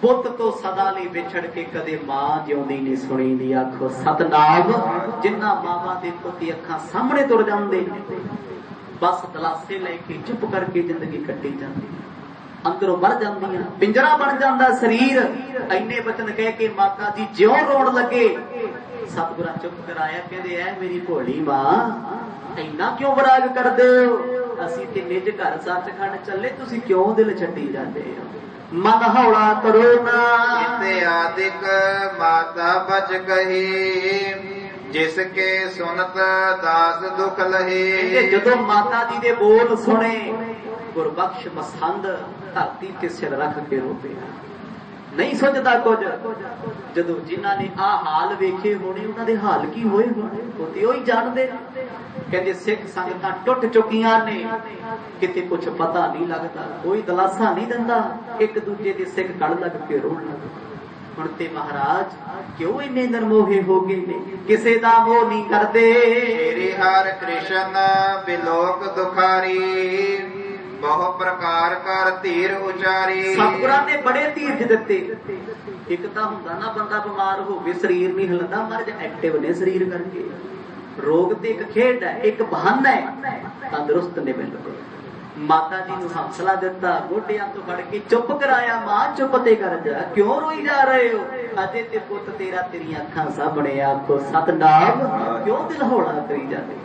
ਪੁੱਤ ਤੋਂ ਸਦਾ ਲਈ ਵਿਛੜ ਕੇ ਕਦੇ ਮਾਂ ਜਿਉਂਦੀ ਨਹੀਂ ਸੁਣੀ ਦੀ। ਆਖੋ ਸਤਨਾਮ। ਜਿੰਨਾ ਮਾਵਾਂ ਦੇ ਪੁੱਤੀ ਅੱਖਾਂ ਸਾਹਮਣੇ ਤੁਰ ਜਾਂਦੇ ਨੇ, ਬਸ ਦਲਾਸੇ ਲੈ ਕੇ ਚੁੱਪ ਕਰਕੇ ਜ਼ਿੰਦਗੀ ਕੱਟੀ ਜਾਂਦੀ, ਅੰਦਰੋਂ ਮਰ ਜਾਂਦੀਆਂ, ਪਿੰਜਰਾ ਬਣ ਜਾਂਦਾ ਸਰੀਰ। ਇੰਨੇ ਬਚਨ ਕਹਿ ਕੇ ਮਾਤਾ ਜੀ ਜਿਉਂ ਰੋਣ ਲੱਗੇ, ਸਤਿਗੁਰਾਂ ਚੁੱਪ ਕਰਾਇਆ। ਕਹਿੰਦੇ ਐ ਮੇਰੀ ਭੋਲੀ ਮਾਂ, ਇੰਨਾ ਕਿਉਂ ਵਿਰਾਗ ਕਰਦੇ ਹੋ? ਅਸੀਂ ਤੇ ਨਿਜ ਘਰ ਸੱਚਖੰਡ ਚੱਲੇ, ਤੁਸੀਂ ਕਿਉਂ ਦਿਲ ਛੱਡੀ ਜਾਂਦੇ ਹੋ? ਮਨ ਹੌਲਾ ਕਰੋ ਨਾ। ਇਤੇ ਆਦਿਕ ਮਾਤਾ ਬਚ ਕਹੀ, ਜਿਸ ਕੇ ਸੁਨਤ ਦਾਸ ਦੁਖ ਲਹੇ। ਜਦੋਂ ਮਾਤਾ ਜੀ ਦੇ ਬੋਲ ਸੁਣੇ, ਗੁਰਬਖਸ਼ ਮਸੰਦ ਧਰਤੀ ਤੇ ਸਿਰ ਰੱਖ ਕੇ ਰੋ ਪਿਆ। ਨਹੀਂ ਸੋਚਦਾ ਕੁਝ। ਜਦੋਂ ਜਿਨ੍ਹਾਂ ਨੇ ਆਹ ਹਾਲ ਵੇਖੇ ਹੋਣੇ, ਉਹਨਾਂ ਦੇ ਹਾਲ ਕੀ ਹੋਏ ਹੋਣੇ, ਉਹ ਤੇ ਉਹੀ ਜਾਣਦੇ। ਕਹਿੰਦੇ ਸਿੱਖ ਸੰਗਤਾਂ ਟੁੱਟ ਚੁੱਕੀਆਂ ਨੇ, ਕਿਤੇ ਕੁਝ ਪਤਾ ਨਹੀਂ ਲੱਗਦਾ, ਕੋਈ ਦਿਲਾਸਾ ਨਹੀਂ ਦਿੰਦਾ, ਇੱਕ ਦੂਜੇ ਦੇ ਸਿੱਖ ਗਲ ਲੱਗ ਕੇ ਰੋਣ ਲੱਗ। ਹੁਣ ਤੇ ਮਹਾਰਾਜ ਕਿਉਂ ਇੰਨੇ ਨਰਮੋਹੇ ਹੋ ਗਏ ਨੇ, ਕਿਸੇ ਦਾ ਮੋਹ ਨਹੀਂ ਕਰਦੇ। ਸ਼੍ਰੀ ਹਰਿ ਕ੍ਰਿਸ਼ਨ ਬਿਲੋਕ ਦੁਖਾਰੀ, ਬਹੁ ਪ੍ਰਕਾਰ ਕਰ ਧੀਰ ਉਚਾਰੀ। ਸਤਿਗੁਰਾਂ ਨੇ ਬੜੇ ਧੀਰਜ ਦਿੱਤੇ। ਇੱਕ ਤਾਂ ਹੁੰਦਾ ਨਾ ਬੰਦਾ ਬਿਮਾਰ ਹੋਵੇ, ਸਰੀਰ ਨਹੀਂ ਹਿਲਦਾ, ਮਰਜ ਐਕਟਿਵ ਨੇ ਸਰੀਰ ਕਰਕੇ। ਰੋਗ ਤੇ ਇੱਕ ਖੇਡ ਹੈ, ਇੱਕ ਬਹਾਨਾ ਹੈ, ਤੰਦਰੁਸਤ ਨੇ ਬਿਲਕੁਲ। ਮਾਤਾ ਜੀ ਨੂੰ ਹੌਸਲਾ ਦਿੱਤਾ, ਗੋਡਿਆਂ ਤੋਂ ਫੜ ਕੇ ਚੁੱਪ ਕਰਾਇਆ। ਮਾਂ ਚੁੱਪ ਤੇ ਕਰ ਜਾ, ਕਿਉਂ ਰੋਈ ਜਾ ਰਹੇ ਹੋ? ਅਜੇ ਤੇ ਪੁੱਤ ਤੇਰਾ ਤੇਰੀਆਂ ਅੱਖਾਂ ਸਾਹਮਣੇ। ਆਖੋ ਸਤਨਾਮ। ਕਿਉਂ ਦਿਲ ਹੌਲਾ ਕਰੀ ਜਾਂਦੇ?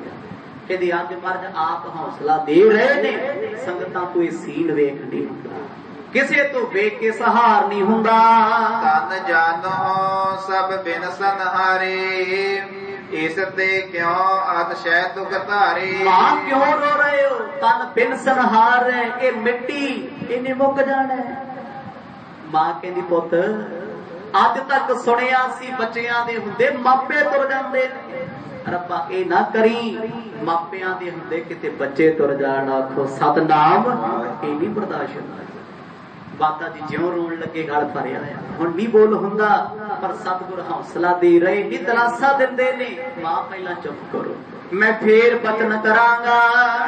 ਕਹਿੰਦੇ ਅੱਜ ਮਰਦ ਆਪ ਹੌਸਲਾ ਦੇ ਰਹੇ ਨੇ, ਸੰਗਤਾਂ ਤੋਂ ਇਹ ਸੀਨ ਵੇਖ ਨਹੀਂ ਹੁੰਦਾ, ਕਿਸੇ ਤੋਂ ਵੇਖ ਕੇ ਸਹਾਰ ਨਹੀਂ ਹੁੰਦਾ। ਤਨ ਜਾਨੋ ਸਭ ਬਿਨ ਸੰਹਾਰੇ, ਇਸ ਤੇ ਕਿਉਂ ਅਤਸ਼ੈ ਦੁਖ ਧਾਰੇ। ਮਾਂ ਕਿਉਂ ਰੋ ਰਹੇ ਹੋ? ਤਨ ਬਿਨ ਸੰਹਾਰ ਹੈ, ਇਹ ਮਿੱਟੀ ਇਹਨੇ ਮੁੱਕ ਜਾਣਾ। ਮਾਂ ਕਹਿੰਦੀ ਪੁੱਤ ਅੱਜ ਤੱਕ ਸੁਣਿਆ ਸੀ ਬੱਚਿਆਂ ਦੇ ਹੁੰਦੇ ਮਾਪੇ ਤੁਰ ਜਾਂਦੇ ਨੇ, ਰੱਬਾ ਇਹ ਨਾ ਕਰੀ ਮਾਪਿਆਂ ਦੇ ਹੁੰਦੇ ਕਿਤੇ ਬੱਚੇ ਤੁਰ ਜਾਣ। ਆਖੋ ਸਤਨਾਮ। ਇਹ ਨਹੀਂ ਬਰਦਾਸ਼ਤ ਹੁੰਦਾ। ਮਾਤਾ ਜੀ ਜਿਉਂ ਰੋਣ ਲੱਗੇ ਗਲ ਭਰਿਆ ਆ। ਹੁਣ ਨਹੀਂ ਬੋਲ ਹੁੰਦਾ, ਪਰ ਸਤਿਗੁਰ ਹੌਸਲਾ ਦੇ ਰਹੇ ਨੇ, ਦਿਲਾਸਾ ਦਿੰਦੇ ਨੇ। ਮਾਂ ਪਹਿਲਾਂ ਚੁੱਪ ਕਰੋ, ਮੈਂ ਫੇਰ ਬਚਨ ਕਰਾਂਗਾ।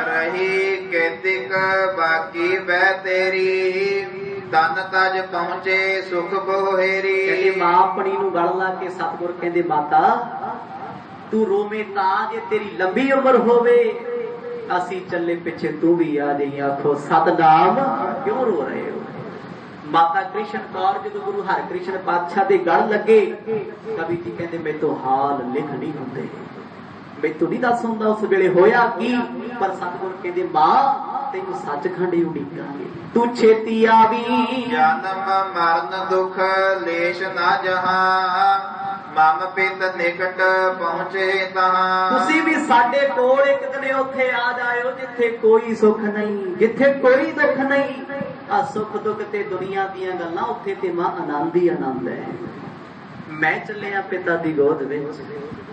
ਰਹੀ ਕੇਤਿਕ ਬਾਕੀ ਬਹਿ ਤੇਰੀ, ਤਨ ਤਜ ਪਹੁੰਚੇ ਸੁਖ ਬੋਹੇਰੀ। ਕਹਿੰਦੇ ਮਾਂ ਆਪਣੀ ਨੂੰ ਗਲ ਲਾ ਕੇ ਸਤਿਗੁਰ ਕਹਿੰਦੇ ਮਾਤਾ ਤੂੰ ਰੋਵੇਂ ਤਾਂ ਜੇ ਤੇਰੀ ਲੰਬੀ ਉਮਰ ਹੋਵੇ, असी चले पिछे तू भी आ जाई। आखो सतनाम क्यों रो रहे हो। माता कृष्ण कौर जो गुरु हरकृष्ण पातशाह दे गल लगे, कवि जी कहते मैं तो हाल लिख नहीं होंदे, मैं तो नहीं दस होंदा उस वेले होया की। पर सतगुर कहते मां तेन सचखंड ही उड़ीकांगे, तू छेती आवी। जन्म मरण दुख लेश ना जहां, मम पित निकट पहुंचे तहां। तुसी भी साडे कोल एक दिन उत्थे आ जाओ जिथे कोई सुख नहीं, जिथे कोई दुख नहीं। आ सुख दुख ते दुनिया दियां गल्लां, उत्थे ते मां आनंद ही आनंद है। मैं चलिया पिता दी गोद विच,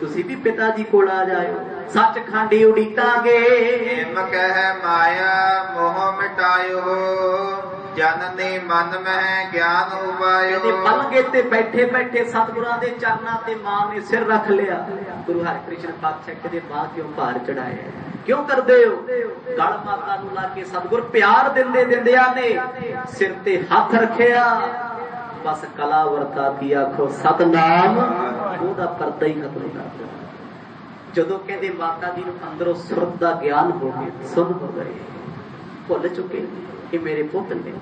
तुसी भी पिता जी कोल आ जाओ, सचखंड ही उड़ीकांगे। हिम कह माया मोह मिटायो, जननी मन में ज्ञान उपायो। पलंगे ते बैठे बैठे सतगुरां दे चरनां ते मां ने सिर रख लिया। गुरु हरकृष्ण पातशाह कहते मां क्यों भार चढ़ाया, क्यों करदे हो। गल माता नूं ला के सतगुर प्यार दिंदे दिंदियां ने सिर ते हथ रखिया। बस कला वरता की आखो सतनाम, ओदा पर्दा ही खत्म कर दिया। जदों कहते माता जी नूं अंदरों सुरत दा ज्ञान हो गया, सुन हो गए, भुल चुके कि मेरे पुत ने।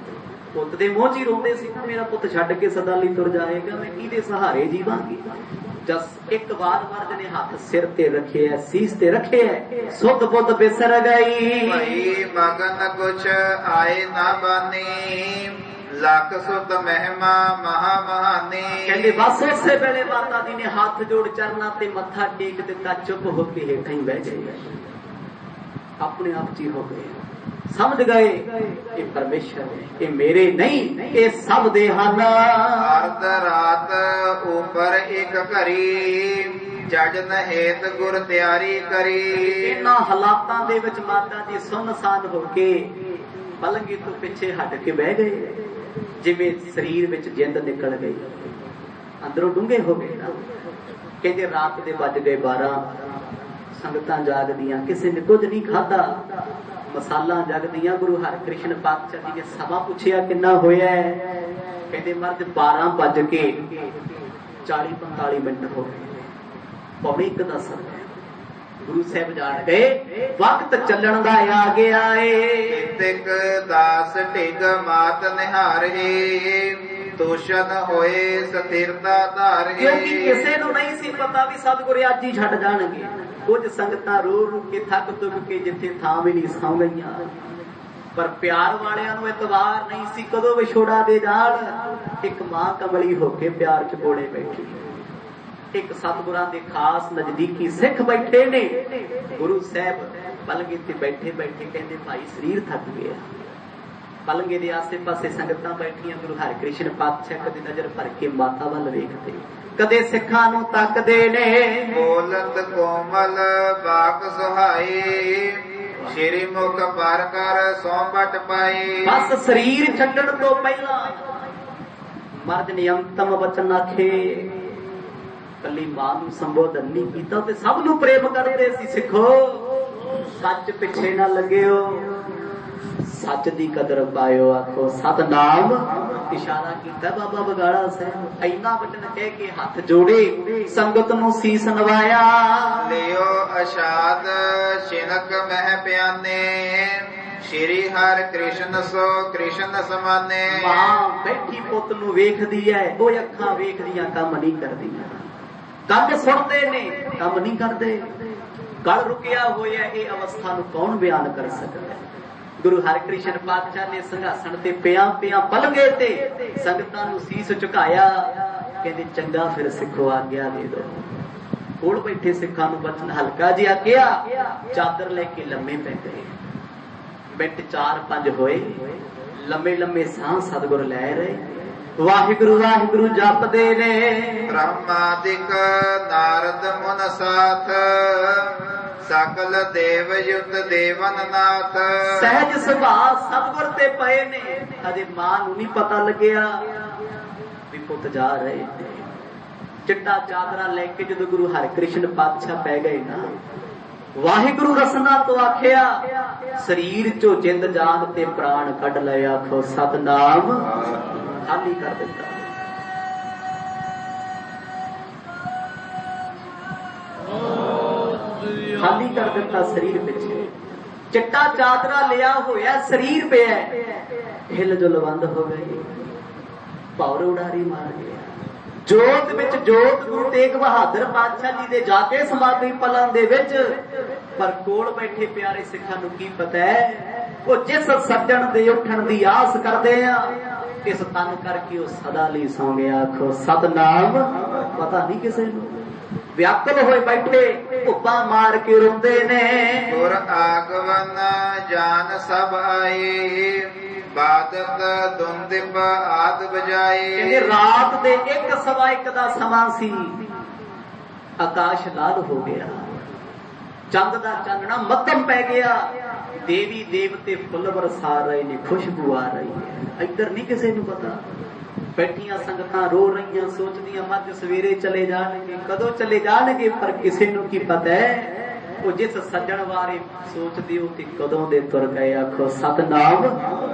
पुत दे मुंह च ही रोंदे सी, मेरा पुत छड्ड के सदा लई तुर जाएगा, मैं किहदे सहारे जीवांगी। जस एक बार मर्द ने हाथ सिर ते रखे है, सीस ते रखे है, सुध बुध बिसर गई। भई मगन कुछ आए ना बानी, लख सुत महिमा महा महानी। कहते बस उसे वेले माता जी ने हाथ जोड़ चरना ते मत्था टेक दिता, चुप होके हेठां ही बह गए, अपने आप जी हो गए। समझ गए ये परमेश्वर है, ये मेरे नहीं, ये सब दे हन। अर्ध रात ऊपर एक घरी, जजन हेत गुर तैयारी करी। इन्हां हालातां दे विच माता जी सुनसान होके पलंगे तो पिछे हट के बह गए, जिवें शरीर विच जिंद निकल गई, अंदरों डूंगे हो गए ना। कहते रात दे बज गए 12, संगतां जागदियां, किसी ने कुछ नहीं खाधा, मसाला जगदियां। गुरु हरकृष्ण पातशाह जी ने समा पूछया किन्ना होया है, कहते मर्द 12 बज के 40-45 मिनट हो गए, पौने 1 दा समय। गुरु साहब जान गए वक्त चलण दा आ गया है। तिक दास ढिग मात निहारे, तोशन होए स्थिरता धारे। क्योंकि किसे नूं नहीं सी पता भी सतगुर अज ही छड्ड जाणगे। कुछ संगतां रो रो के थक तुक के जिथे थां भी नहीं सौ गईयां, पर प्यार वालियां नूं एतबार नहीं सी कदों विछोड़ा दे जाण। एक मां कमली होके प्यार च कोले बैठी, एक सतगुरां दे खास नजदीकी सिख बैठे ने। गुरु साहब पलंगे ते बैठे बैठे कहते भाई शरीर थक गया। पलंगे दे आसे पासे संगतां बैठियां, गुरु हरकृष्ण पातशाह कदे नजर भर के माता वल वेखदे, कदे सिखां नूं तकदे ने। बोलत कोमल बाक सुहाई, श्री मुख पर कर सौंपट पाई। बस शरीर छड्डण तो पहला मर्द ने अंतम वचन आखे, कली मां नूं संबोधन नहीं कीता ते सब नूं प्रेम करदे सी। सिखो सच पिछे ना लगियो, सच दी कदर पायो। आखो सतनाम। इशारा कीता बाबा बगाड़ा साहब, इन्ना वचन कह के हाथ जोड़े, संगत नूं सीस नवाया। लियो अशाद शिनक मह प्याने, श्री हर कृष्ण सो कृष्ण समाने। मां बैठी पुत नूं वेखदी है, ओ अखां वेखदियां काम नहीं करदियां, कंन सुनते ने काम नहीं करते। गल रुकिया होया ये अवस्था नूं कौन बयान कर सकदा है। गुरु हरकृष्ण पातशाह ने संघासन ते पिया पिया पलंगे ते संगतां नूं सीस झुकाया, कहंदे चंगा फिर सिखो आग्या दे दो। कोल बैठे सिखां नूं वचन हल्का जिहा किया, चादर लेके लम्मे पै गए। मिंट 4-5 होए, लम्मे लम्मे साह सतगुर लै रहे, वाहिगुरु वाहिगुरु जपदे ने। ब्रह्मादिक नारद मुन साथ, सकल देव युत देवन नाथ। सहज सुभाव सतगुर ते पए ने, अजे मां नूं नहीं पता लग्या भी पुत जा रहे ने। चिट्टा चादरा लेके जदों गुरु हरकृष्ण पातशाह पै गए ना, वाहिगुरु रसना तो आखिया, शरीर चो जिंद जान ते प्राण कढ लए। आखो सतनाम। खाली कर दिता, खाली कर दिता शरीर पिछे। चिट्टा चादरा लिया होया शरीर पे है, हिल जुल बंद हो गई, भौर उडारी मार गया। जोत विच जोत गुरु तेग बहादुर पातशाह जी दे जाके समाधि पलां दे विच, पर कोल बैठे प्यारे सिखां नूं की पता है, वो जिस सज्जण दे उठण दी आस करदे आ, इस तन करके वो सदा लई सौ गया। आखो सतनाम, पता नहीं किसे नूं व्याकुल होए बैठे भुप्पा मार के रोंदे ने। गुर आगवन जान सब आए, बादत दुंदिप आद बजाए। कहते रात दे 1:15 दा समा सी, आकाश लाल हो गया, चंद दा चानना मध्यम पै गया, देवी देवते फुल बरसा रहे ने, खुशबू आ रही है। इधर नहीं किसी नूं पता, बैठिया संगतां रो रही, सोचदियां मज सवेरे चले जाणगे, कदों चले जाणगे, पर किसी नूं की पता है वो जिस सज्जण बारे सोचदे हो ते कदों दे तुर गए। आखो सतनाम,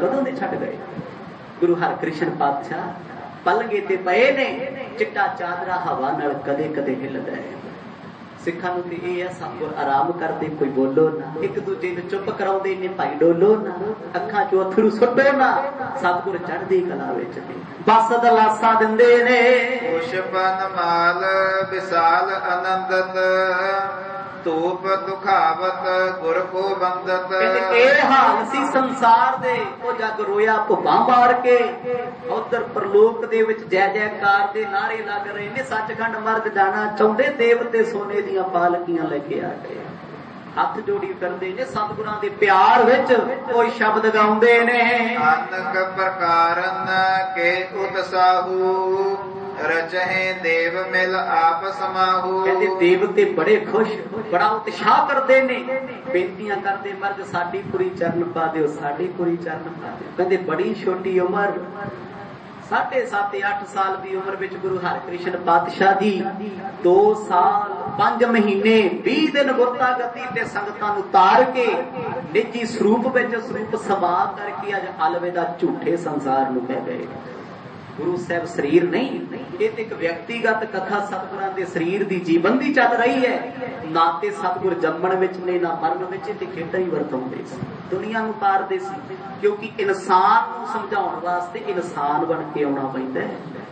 कदों दे छड्ड गए। गुरु हरकृष्ण पातशाह पलंगे ते पए ने, चिट्टा चादरा हवा नाल कदे कदे हिलदा है। सिखां नूं ते इह है, सतगुर आराम करदे, कोई बोलो ना, एक दूजे नूं चुप कराउंदे ने, भाई डोलो ना, अखां चों अथरू सुੱਟो ना। सतगुर चढ़दी कला विच ने, बस दलासा दिंदे ने। पुष्पन माल विशाल आनंदत, तूप दुखावत गुर को बंदत। कहते ए हाल सी संसार दे, ओ जग रोया भुब्बां मार के, उधर परलोक दे विच जय जयकार दे नारे लग रहे ने। सचखंड मर्द जाना चाहुंदे, देवते सोने दियां पालकियां लेके आ गए, हथ जोड़ी करदे ने, सतगुरां दे प्यार विच कोई शब्द गाउंदे ने। अनक प्रकारन के उत्साहू, रचहे देव मिल आप समाहू। कहते देवते बड़े खुश, बड़ा उत्साह करते ने, बेनतियां करते, मर्द साडी पूरी चरण पा दिओ, साडी पूरी चरण पा दिओ। कहते बड़ी छोटी उम्र, 7.5 8 साल की उम्र विच गुरु हरकृष्ण पातशाह जी 2 साल 5 महीने 20 दिन गुरता गति ते संगतां नूं तार के निजी स्वरूप विच स्वरूप समा करके अज अलविदा झूठे संसार नूं कह गए। गुरु साहब शरीर नहीं, ये एक व्यक्तिगत कथा सतगुरां दे शरीर दी जीवन दी चल रही है। ना ते सतगुर जम्मण विच ने, ना मरण विच, ते खेडां ही वरताउंदे सी, दुनिया नूं तारदे सी, क्योंकि इंसान नूं समझाउण वास्ते इंसान बन के आउणा पैंदा है।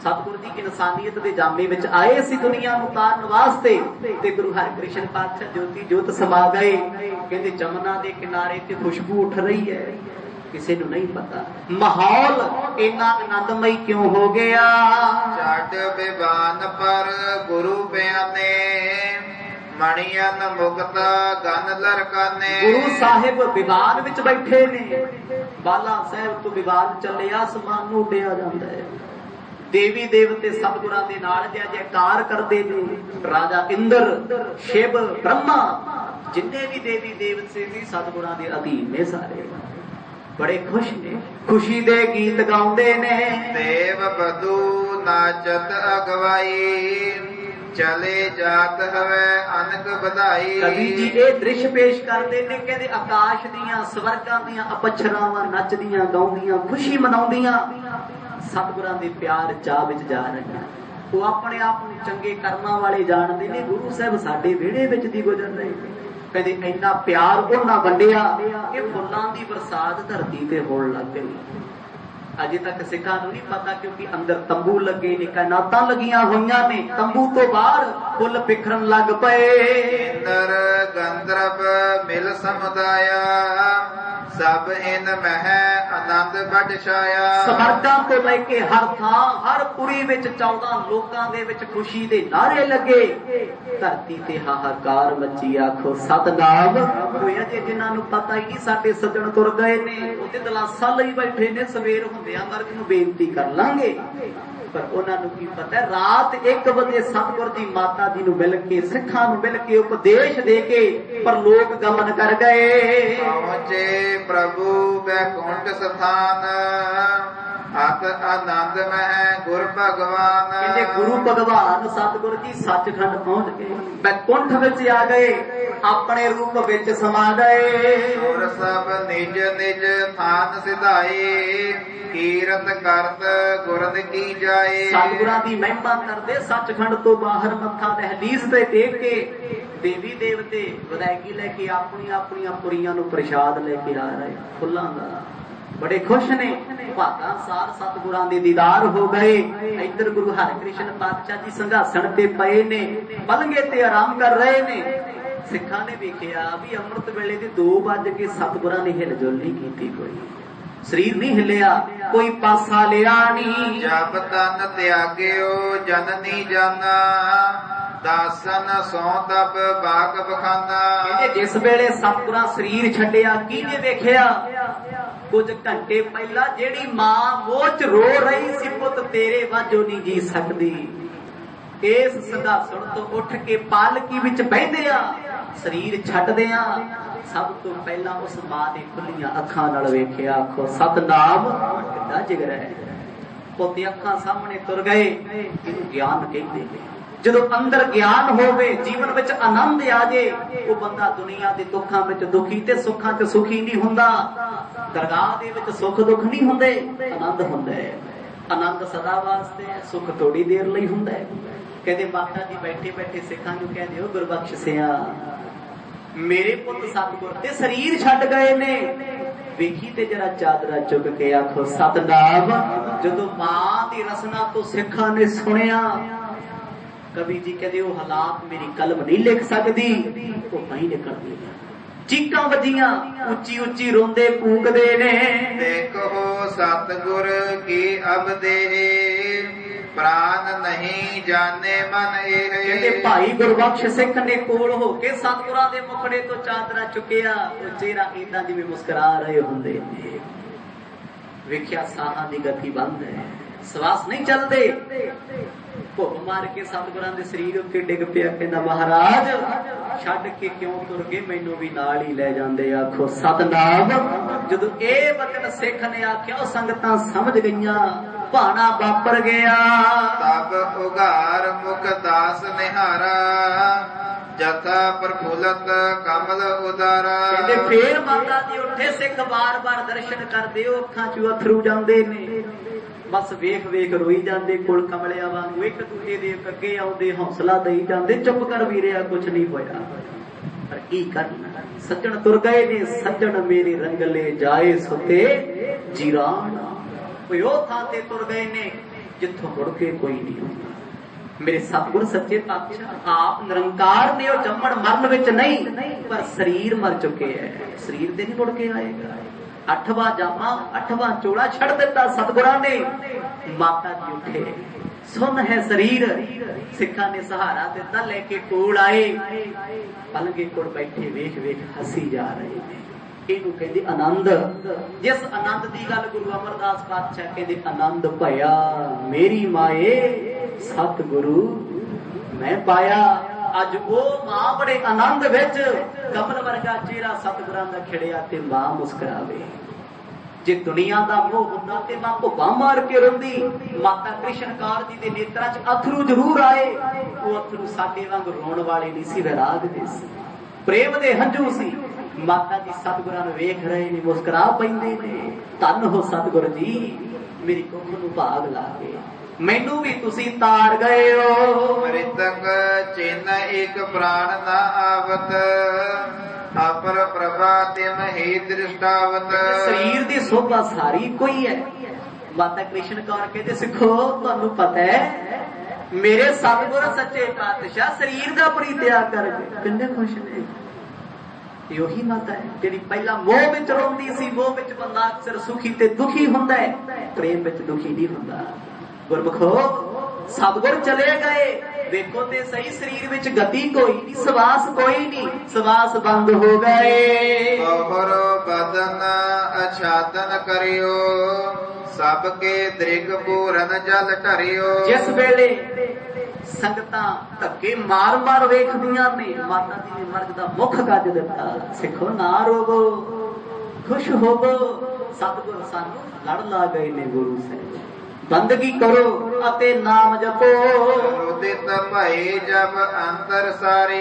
सतगुर जी इंसानियत दे जामे विच आए सी दुनिया नूं तारन वास्ते, ते गुरु हरकृष्ण पातशाह ज्योति जोत समा गए। कहंदे जमुना दे किनारे ते खुशबू उठ रही है, किसी नूं नहीं पता माहौल इन्ना आनंदमय क्यों हो गया। छड विवान पर गुरु बयाने, मणियन मुक्ता गन लरकाने। गुरु साहिब विवान विच बैठे ने, बाला साहिब तो विवान चले, आसमान नूं उड्डिया जांदा है, देवी देवते सतगुरां दे नाल जय जयकार करदे ने। राजा इंद्र, शिव, ब्रह्मा, जिन्ने भी देवी देवते सी सतगुरां दे अधीन ने सारे, बड़े खुश ने, खुशी दे गीत गाउंदे ने। देव बधू नाचत अगवाई, चले जात हवे अनक बधाई। कवि जी ये दृश्य पेश करते ने, कहते आकाश दियां स्वर्गां दियां अपछरावां नचदियां गाउंदियां खुशी मनाउंदियां सतगुरां दे प्यार चाह विच जा रहीआं। वो अपने आप नूं चंगे कर्मां वाले जाणदे ने, गुरु साहब साडे विहड़े विच दी गुजर रहे ने। कहते इन्ना प्यार उन्हां वंडिया कि फुल्लां दी बरसात धरती ते होण लग गई। अजे तक सिखां नूं नहीं पता, क्योंकि अंदर तंबू लगे ने, कायनातां लगियां होईयां ने, तंबू तो बाहर फुੱਲ बिखरन लग पए। इंद्र गंधर्व मिल समुदाया, सब इन मह आनंद बड़ छाया। स्वर्गां तो लेके हर थां हर पुरी विच 14 लोकां दे विच खुशी दे नारे लगे, धरती ते हाहाकार मची। आखो सतनाम, कोई अजे जिन्हां नूं पता ही नहीं साडे सज्जण तुर गए ने, ओह ते दलासा लई बैठे ने, सवेर हुंदिआं मर्ग नूं बेनती कर लांगे, पर उन्हां नूं की पता रात 1 बजे सतगुर दी माता जी नूं मिल के, सिखां नूं मिल के उपदेश दे के परलोक गमन कर गए। पहुंचे प्रभु बैकुंठ स्थान, अत आनंद में गुर भगवान। कहते गुरु भगवान सतगुर जी सचखंड पहुंच गए, बैकुंठ विच आ गए, अपने रूप विच समा गए। सुर सब निज निज थान सिधाए, कीरत करत गुरद की जाए। सतगुरां दी महिमा करदे सचखंड तो बाहर मत्था दहलीज ते टेक के देवी देवते विदायगी लैके अपनी अपनी पुरियां नूं प्रसाद लेके आ रहे फुल्लां दा, बड़े खुश ने। भागा सार सतगुरां दे दीदार हो गए। इधर गुरु हरकृष्ण पातशाह जी संघासण ते पए ने, पलंगे ते आराम कर रहे ने। सिखां ने वेखिया भी अमृत वेले दे 2 वज के सतगुरां ने हिलजुल नहीं कीती, कोई शरीर नहीं हिलिया, कोई पासा लिया नहीं। जप तन त्याग्यो जननी जाना, दासन सौ तप बाग बखाना। जिस वेले सतगुरां शरीर छड्डिया किने वेखिया, कुछ घंटे पहला जेड़ी मां मोह च रो रही सी, पुत तेरे वाजो नहीं जी सकदी, इस संघासण तो उठ के पालकी विच बहिंदिया शरीर छड्डदिया सब तो पहला उस मां दी खुलियां अखां नाल वेखिया। आखो सतनाम कितना जिगर है। पुत अखां सामने तुर गए, इहनूं ज्ञान कहंदे ने। जदों अंदर ज्ञान होवे, जीवन विच आनंद आ जाए, वो बंदा दुनिया दे दुखां विच दुखी ते सुखां च सुखी नहीं हुंदा। दरगाह दे विच सुख दुख नहीं हुंदे, आनंद हुंदा है। आनंद सदा वास्ते है, सुख थोड़ी देर लई हुंदा है। कहते माता जी बैठे बैठे सिखां नूं कहंदे, ओ गुरबख्श सिया मेरे पुत सतगुर ते शरीर छड्ड गए ने, वेखी ते जरा चादरा चुक के आखो सतनाम। जदों मां दी रसना तो सिखां ने सुनिया, कवि जी कहते वो हालात मेरी कलम नहीं लिख सकती, वो नहीं निकलती। चीकां वजियां उच्ची उच्ची रोंदे कूकदे ने। देखो सतगुर की अब दे, प्राण नहीं जाने मन एह। कहते भाई गुरबख्श सिख ने कोल हो के सतगुरां दे मुखड़े तो चादरा चुकिया, वो चेहरा इदां जिवें मुस्कुरा रहे हुंदे ने। वेख्या साहां दी गति बंद है, श्वास नहीं चलते। भुख मार के सतगुरां दे शरीर उत्ते डिग पिया, कहंदा महाराज छड्ड के क्यों तुर गए, मैनू भी नाल ही लै जांदे। आखो सतनाम। जदों ए वचन सिख ने आख्या, ओ संगतां समझ गईयां, भाना वापर गया। तब उगार मुख दास निहारा, जथा प्रफुल्लत कमल उदारा। कहंदे फेर माता जी उठे, सिख बार बार दर्शन करदे, अखां चों अथरू जांदे ने। बस वेख वेख रोई जाते, कुल कमलिया वांगू एक दूजे दे अगे आउंदे, हौसला देई जाते, चुप कर वीरिया कुछ नहीं होया। पर की करना, सज्जन तुर गए ने, सज्जन मेरे रंगले जाए सुते जीरान। कोई ओ थां ते तुर गए ने जिथों मुड़ के कोई नहीं होता। मेरे सतगुर सच्चे पातशाह आप निरंकार ने, जम्मण मरण विच नहीं, पर शरीर मर चुके हैं, शरीर ते नहीं मुड़ के आएगा। 8वां जामा 8वां चोला छड़ दिता सतगुरां ने। माता जी उठे, सुन है शरीर, सिखां ने सहारा दिता, लेके कोल आए। पलंगे कोल बैठे वेख वेख हसी जा रहे ने। इहनूं कहंदे आनंद। जिस आनंद दी गल गुरु अमरदास पातशाह कहंदे, आनंद भया मेरी माए सतगुरु मैं पाया। अज वो मां बड़े आनंद विच, कमल वर्गा चेहरा सतगुरां दा खिड़िया ते मां मुस्कुरावे। जे दुनिया दा मोह हुंदा ते मां भुब्बा मार के रोंदी। माता कृष्ण कौर जी दे नेत्रां च अथरू जरूर आए, वो अथरू साडे वांग रोण वाले नहीं सी, विराग दे सी, प्रेम दे हंझू सी। माता जी सतगुरां नूं वेख रहे ने, मुस्कुरा पैंदे ने। धन हो सतगुर जी, मेरी कुख नूं भाग ला के मैनू भी तुसी तार गए हो। मृतक चिन्ह एक प्राण न आवत, अपर प्रभा तिम ही दृष्टावत। शरीर दी शोभा सारी कोई है। माता कृष्ण कौर कहते, सिखो तुहानू पता है मेरे सतगुर सच्चे पातशाह शरीर दा परित्याग करके किन्ने खुश ने। यही माता है जिहड़ी पहला मोह विच रोंदी सी। मोह विच बंदा अक्सर सुखी ते दुखी हुंदा है, प्रेम विच दुखी नहीं हुंदा। गुरमुखो सतगुर चले गए, देखो ते सही शरीर विच गति कोई नहीं, श्वास कोई नहीं, श्वास बंद हो गए। और बदन अछादन करियो, सबके दृग पूरन जल टरियो। जिस वेले संगतां धक्के मार मार वेखदियां ने, माता जी ने मर्ग दा मुख कज दिता। सिखो ना रोवो, खुश होवो, सतगुर सानू लड़ ला गए ने गुरु साहिब। बंदगी करो अते नाम जपो। उदित भई जब अंतर सारे,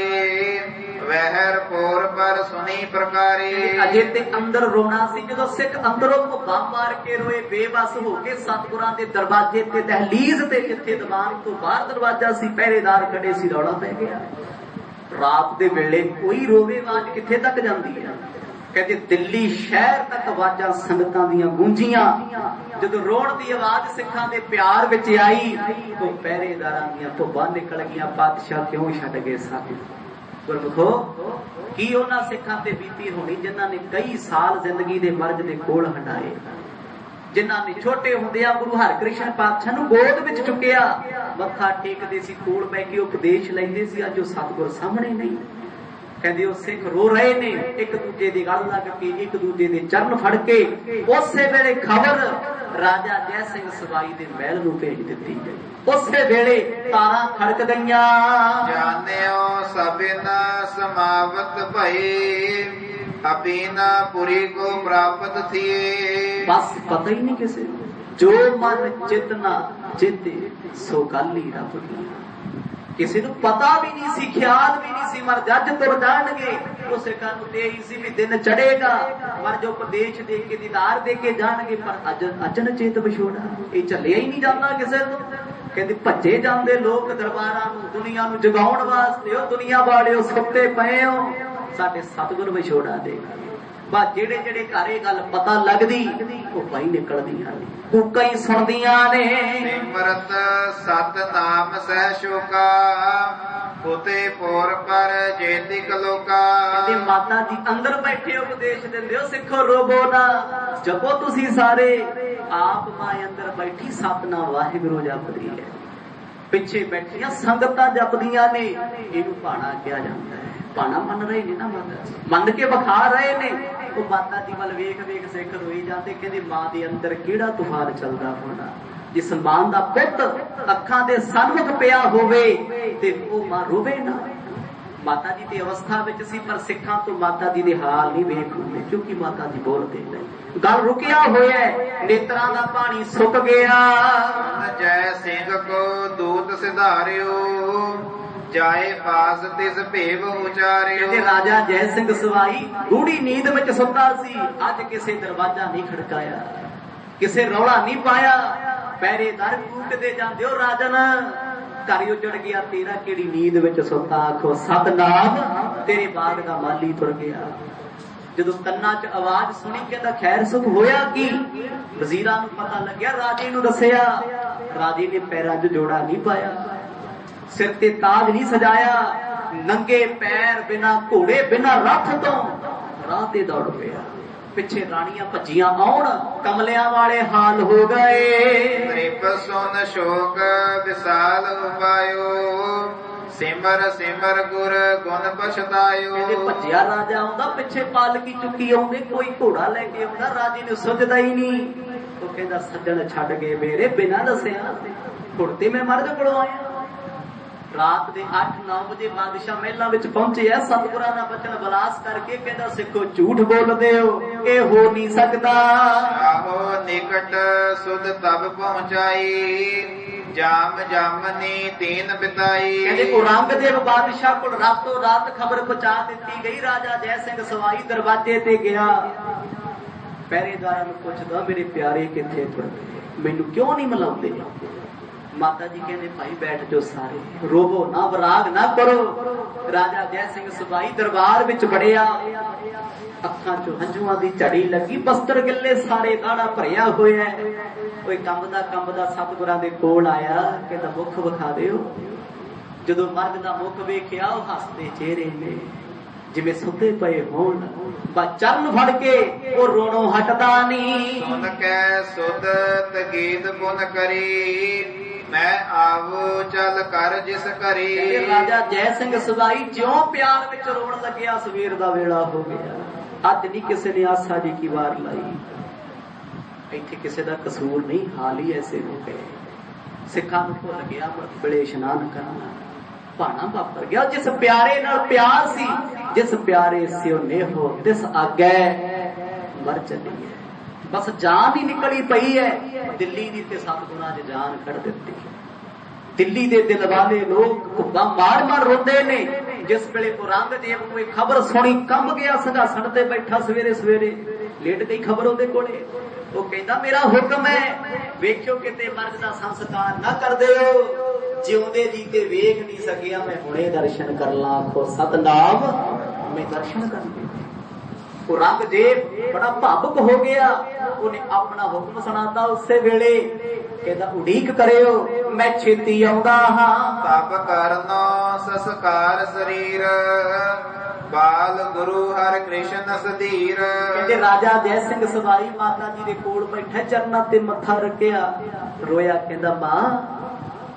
वहर पोर पर सुनी प्रकारी। अजे ते अंदर रोना सी, जदों सिख अंदरों भुब्बा मार के रोए, बेबस हो के सतगुरां दे दरवाजे ते दहलीज ते, जिथे दीवान तो बाहर दरवाजा सी, पहरेदार खड़े सी, रौला पै गया। रात दे वेले कोई रोवे आवाज किथे तक जाती है। कहते दिल्ली शहर तक आवाजां संगतां दियां गूंजियां। जदों रोण दी आवाज सिखां दे प्यार विच आई तो पहरेदारां दियां धुब्बां निकल गईयां। पातशाह क्यों छड्ड गए सानूं? गुरमुखो की उन्हां सिखां ते बीती होनी जिन्हां ने कई साल जिंदगी दे मर्ज दे कोल हटाए, जिन्हां ने छोटे हुंदियां गुरु हरकृष्ण पातशाह नूं गोद विच चुकिया, मत्था टेकदे सी, कोल बैठ के उपदेश लैंदे सी। अज ओह सतगुर सामणे नहीं। कहंदे ओह सिख रो रहे ने, एक दूजे दी गल लग के, एक दूजे दे चरण फड़ के। उसे वेले खबर राजा जय सिंह सवाई दे महल नूं भेज दित्ती गई। उसे वेले तारां खड़क गईयां। जानियो सबिन समावत भई, अपीना पुरी को प्राप्त थिए। बस पता ही नहीं किसे, जो मन चितना चिते सो गाली रब दी। किसी नूं पता भी नहीं सी, ख्याल भी नहीं सी, मर जज तुर जाणगे। उसे कानू ते ही सी भी दिन चढ़ेगा, मर जो उपदेश दे के दीदार दे के जाणगे। पर अचन चेत विछोड़ा ये चलिया ही नहीं जाता किसे नूं। कहते भज्जे जांदे लोग दरबारां नूं, दुनिया नूं जगाउण वास्ते। ओ दुनिया वालिओ सुत्ते पए हो, साडे सतगुर विछोड़ा दे। बस जेड़े जेड़े घर ये गल पता लगदी वो पाई निकलदियां ने, कूकां ही सुणदियां ने। सिमरत सतनाम सह शोका, पुते पोर पर जेतिक लोका। कहते माता जी अंदर बैठे उपदेश दिंदे हो, सिखो रोबो ना, जपो तुसी सारे। आप मां अंदर बैठी सतनाम वाहिगुरू जपदी है, पिछे बैठियां संगतां जपदियां ने। इहनूं भाणा किया जांदा है। भाणा मन रहे ने ना, माता जी मन के विखा रहे ने। वो माता जी वल वेख वेख सिख रोई जाते। कहते मां दे अंदर किहड़ा तूफान चलदा होना, जिस मां दा पुੱਤ अखां दे सन्मुख पिया होवे ते वो मां रोवे ना। माता जी दी अवस्था विच सी, पर सिखां तो माता जी दे हाल नहीं वेख हुंदे, क्योंकि माता जी बोलदे नहीं। गल रुकिया होया, नेत्रां दा पानी सुक गया। जय सिंह को दूत सिधारियो, जाए पास तिस भेव उचारियो। राजा जय सिंह सवाई गूढ़ी नींद में सुता सी। अज किसे दरवाजा नहीं खड़काया, किसे रौला नहीं पाया। पहरेदार कूटदे जांदे हो राजन, घर उजड़ गया तेरा, केड़ी नींद में सुता। आखो सतनाम तेरे बाग दा माली तुर गया। जदों कन्ना च आवाज सुनी कहंदा खैर सुख होया की? वजीरां नूं पता लग्या, राजे नूं दस्सिया। राजे ने पैरां च जोड़ा नहीं पाया, सिर ते ताज नहीं सजाया, नंगे पैर बिना घोड़े बिना रथ तो राह ते दौड़ पिया। पिछे राणियां भज्जियां आउण, कमलियां वाले हाल हो गए। नृप सुन शोक विशाल उपायो, सिमर सिमर गुर गुण पछतायो। कहते भज्जिया राजा आउंदा, पिछे पालकी चुकी आउंदे, कोई घोड़ा लेके आउंदा, राजे नूं सुझदा ही नहीं। तो कहंदा सज्जण छड्ड गए मेरे बिना दसिया, घुड़ते मैं मर्द कोलों आया। रात के 8-9 बजे बादशाह महलों में पहुंचे है। सतगुरां दा बचन बलास करके कहंदा सिखो झूठ बोलदे हो, ये हो नहीं सकता। आहो निकट सुध तब पहुंचाई, जाम जामनी तीन बिताई। कहंदे औरंगजेब बादशाह को रातों रात खबर पहुंचा दी गई। राजा जय सिंह सवाई दरवाजे ते गया, पहरेदारां नूं पुछदा मेरे प्यारे किथे तुर गए, मैनूं क्यों नहीं मिलाउंदे? माता जी कहते भाई बैठ जाओ सारे, रोवो ना, विराग ना करो। राजा जय सिंह सवाई दरबार विच वड़िया, अखां चों हंझुआं दी झड़ी लगी, बस्तर गिले सारे, दाड़ा भरिया होया। कोई कंबदा सतगुरां दे कोल आया, कहंदा मुख विखा दिओ। जदों मर्द दा मुख वेखिया, ओह हसदे चेहरे ने जिवें सुते पए होण। चरण फड़ के वो रोणों हटदा नहीं। सुन कै सुध तगीद पुन करी, मैं आवो चल कर जिस करी। राजा जय सिंह सवाई ज्यों प्यार विच रोण लग्या, सवेर दा वेला हो गया। अज नहीं किसी ने आसा जी की वार लाई, इत्थे किसी दा कसूर नहीं, हाल ही ऐसे हो गए। सिखां नूं भुल गया अमृत वेले इशनान करना, भाणा वापर गया। जिस प्यारे नाल प्यार सी, जिस प्यारे से नेहो तिस आगे मर चली है। बस जान ही निकली पई है। दिल्ली दी ते सतगुरां च जान कढ़ दित्ती। दिल्ली दे दिल वाले लोग घुब्बा मार मार रोंदे ने। जिस वेले औरंगजेब कोई खबर सुनी, कंब गया, संघासण ते बैठा, सवेरे सवेरे लेट गई खबर ओदे कोले। वो कहंदा मेरा हुक्म है, वेखियो किते मर्द दा संस्कार ना कर दिओ। ਜਿਉਂਦੇ ਜੀ ਤੇ ਵੇਖ ਨਹੀਂ ਸਕਿਆ, मैं ਹੁਣੇ दर्शन कर ला। आखो सतनाम मैं दर्शन कर ले। औरंगजेब बड़ा भावुक हो गया, उन्हें अपना हुक्म सुनाता उसे वेले, कहता उड़ीक करियो मैं छेती आउंदा हां। तप करनो संस्कार शरीर बाल गुरु हर कृष्ण सधीर। कहते राजा जय सिंह सवाई माता जी दे कोल बैठा, चरना ते मत्था रखिया, रोया, कहता मां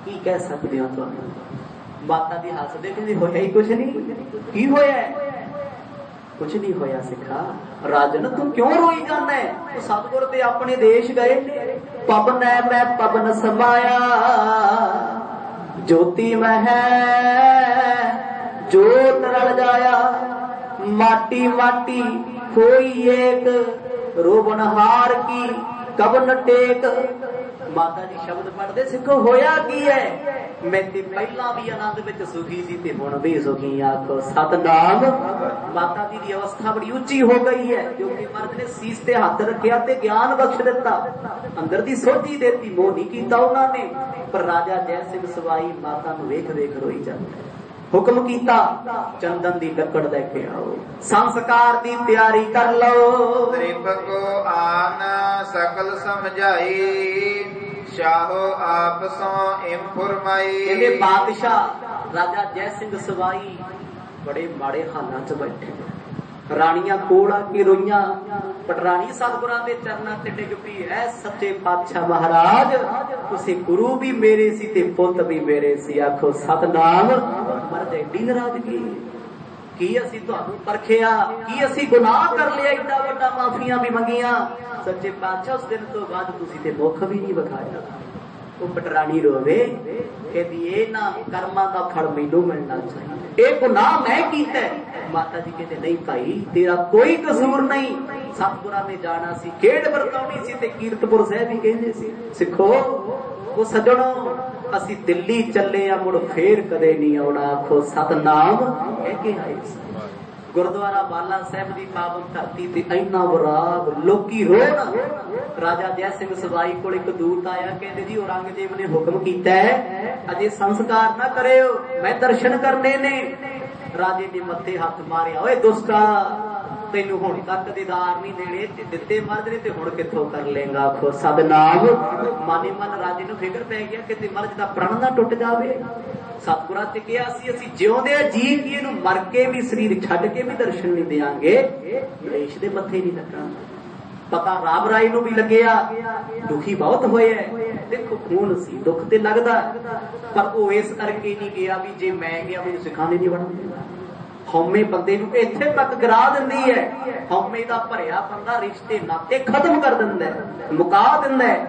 की कह सकते हो तुम। माता दी हसदे कहंदी होया ही कुछ नहीं। की होया? कुछ नहीं होया सिखा। राजन तू क्यों रोई जाना है? सतगुर ते अपने देश गए ने, पवन मैं पवन समाया, ज्योति में है जोत रल जाया, माटी माटी कोई एक, रोबनहार की कबन टेक। माता जी शब्द पढ़ते सिखो होया की है? मैं ते पहला भी आनंद विच सुखी सी ते हुण भी सुखी। आखो सतनाम। माता जी की अवस्था बड़ी उच्ची हो गई है, क्योंकि मर्द ने सीस ते हाथ रखिया ते ज्ञान बख्श दिता, अंदर दी सोची देती, मोह नहीं कीता उन्होंने। पर राजा जय सिंह सवाई माता नूं वेख वेख रोई जांदा। हुक्म कीता चंदन दी लकड़ लेके आओ, संस्कार दी तैयारी कर लो। त्रिप को आन सकल समझाई, शाहो आप सो इम फुरमाई। बादशाह राजा जय सिंह सवाई बड़े माड़े हालात च बैठे, रानियां कोल आके रोइयां, पटरानी सतगुरां दे चरनां ते डिग पई, है सच्चे पातशाह महाराज तुसी गुरु भी मेरे सी ते पुत भी मेरे सी। आखो सतनाम। मर्द एडी नाराजगी की असी तुहानू परखिया, की असी गुनाह कर लिया, एडा वड्डा माफियां भी मंगियां। सच्चे पातशाह उस दिन तो बाद तुसी ते मुख भी नहीं विखाया। वो पटरानी रोवे, कहती ए ना कर्मां दा फल मैनू मिलना चाहिए, ए गुनाह मैं कीता। माता जी कहते नहीं भाई तेरा कोई कसूर नहीं, सतगुरां ने जाना सी, खेड़ वरताउणी सी ते कीरतपुर साहिब भी कहंदे सी। सिखो वो सजणो असी दिल्ली चले आ, मुड़ फेर कदे नहीं आउणा। आखो सतनाम। कह के आए सी गुरुद्वारा बाला साहिब दी पावन धरती ते इन्ना वराग, लोकी रोण। राजा जय सिंह सवाई कोल एक दूत आया, कहते जी औरंगजेब ने हुक्म कीता है अजे संस्कार ना करियो, मैं दर्शन करने ने। राजे ने मत्थे हाथ मारिया, ओए दुष्टा तेनू हुण तक दीदार नहीं देने, दिते मर्द ने ते हुण कित्थों कर लेगा। आखो सतनाम। माने मन राजे नूं फिकर पै गया कि मर्द दा प्राण ना टुट जावे। सतगुरां ते कहा सी असीं जिउंदे जी की इहनूं मर के भी शरीर छड्ड के भी दर्शन नहीं देंगे, देश दे मत्थे नहीं लगना। पता राम राय नूं भी लग्या, दुखी बहुत होए। देखो खून सी, दुख ते लगदा, पर वो इस करके नहीं गया भी जे मैं गया मैनूं सिखाने नहीं बनदा। हौमे बंदे नूं इत्थे तक गिरा दिंदी है। हौमे दा भरिया बंदा रिश्ते नाते खत्म कर दिंदा है, मुका दिंदा है।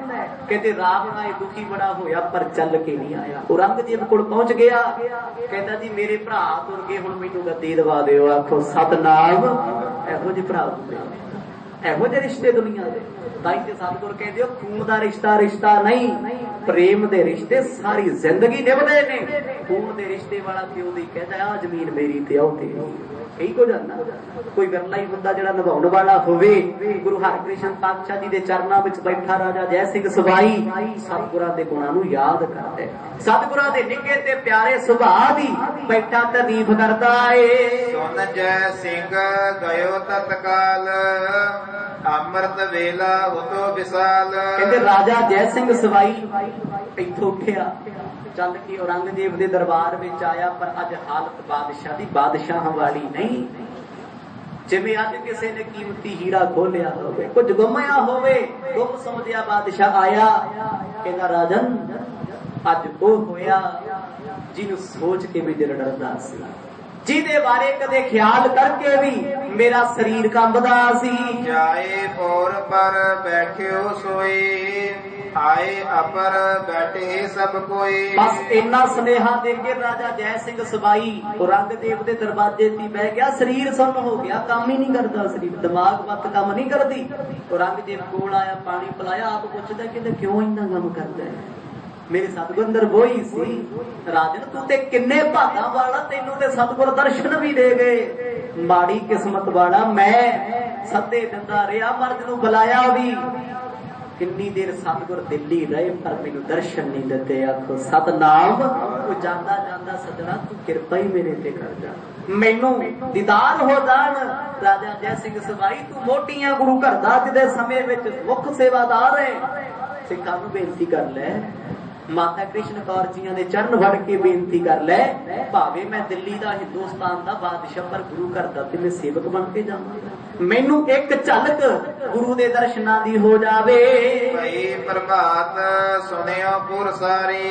कहते राम राय दुखी बड़ा होया पर चल के नहीं आया। औरंगजेब कोल पहुंच गया, कहता जी मेरे भरा तुर गए, हुण मैनूं गद्दी दवा दिओ। आखो सतनाम। एहो जिहे भरा एहो जे रिश्ते दुनिया दे। ताई ते सतगुर कहंदे खून दा रिश्ता रिश्ता नहीं, प्रेम दे रिश्ते सारी जिंदगी निभदे ने। खून दे रिश्ते वाला प्यो दी कहदा आ जमीन मेरी ते आओ तेरी, कई को जाना कोई विरला ही बंदा जिहड़ा निभाउण वाला होवे। गुरु हरकृष्ण पातशाह जी दे चरनां विच बैठा राजा जय सिंह सवाई सतगुरां दे गुणां नूं याद करदा है, सतगुरां दे निੱਘੇ ते प्यारे सुभाਅ दी बैठा तारीफ करदा है। सुन जय सिंह गयो तत्काल, अमृत वेला होतो विशाल। कहते राजा जय सिंह सवाई इत्थों उठिया, चल के औरंगजेब दे दरबार विच आया, पर अज हालत बादशाह दी बादशाह वाली नहीं। जिवें अज किसी ने कीमती हीरा खोलिया होवे, कुछ गुमया होवे, गुम समझिया बादशाह आया, कहंदा राजन अज वो होया जिन्हों सोच के भी दिल डरदा सी, जिहदे बारे कदे ख्याल करके भी मेरा शरीर कंबदा सी। जाए पौर पर बैठियो सोए, आए अपर बैठे सब कोई। बस इन्ना स्नेहा दे के राजा जय सिंह सवाई औरंगजेब दे दरवाजे ती बह गया। शरीर सुन्न हो गया, काम ही नहीं करता, शरीर दिमाग मत काम नहीं करती। औरंगजेब कोल आया, पानी पिलाया, आप पुछदा कि क्यों इन्ना काम करदा है। मेरे सतगुर अंदर बोई सी, राजन तू ते किन्ने भागा वाला, तेनू ते सतगुर दर्शन भी दे गए। माड़ी किस्मत वाला मैं, सदे दिंदा रहा, मर्द नूं बुलाया भी, किन्नी देर सतगुर दिल्ली रहे पर मैनू दर्शन नहीं दिते। आखो सतनाम। तू जांदा जांदा सजना तू किरपा ही मेरे ते कर जा, मैनू दीदार हो जान। राजा जय सिंह सवाई तू मोटियां गुरु घर दा अज दे समय विच मुख सेवादार है। सिखां नू बेनती कर ले, माता कृष्ण कौर जियां दे चरण फड़ के बेनती कर ले, भावे मैं दिल्ली दा हिंदुस्तान दा बादशाह पर गुरु घर दा ते मैं सेवक बन के जावां। मैनू एक झलक गुरु दे दर्शनां दी हो जावे। भई प्रभात सुनियो पुर सारी,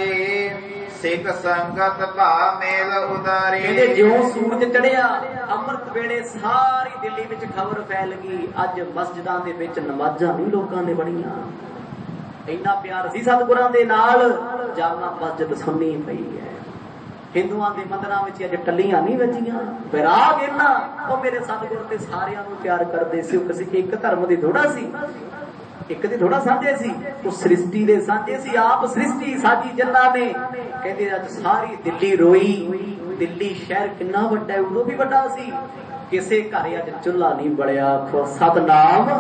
सिख संगत भा मेल उदारी। कहंदे ज्यों सूरज चढ़िया अमृत वेले सारी दिल्ली विच खबर फैल गई, अज मस्जिदां दे विच नमाज़ां नहीं लोकां ने पढ़ीਆਂ। इन्ना प्यार सी सतगुरां दे नाल, जामा मस्जिद सुन्नी पई है। हिंदुआं दे मंदिरां विच अज टल्लियां नहीं वजीਆਂ। विराग इन्ना ओ मेरे सतगुर ते सारियां नूं प्यार करदे सी। किसी एक धर्म दी थोड़ा सी, एक दी थोड़ा साझे सी, उस सृष्टि दे साझे सी। आप सृष्टि साजी जिन्ना ने कहंदे अज सारी दिल्ली रोई। दिल्ली शहर किन्ना वड्डा है, उदों भी वड्डा सी। किसे घर अज चुल्हा नहीं बलिया। आखो सतनाम।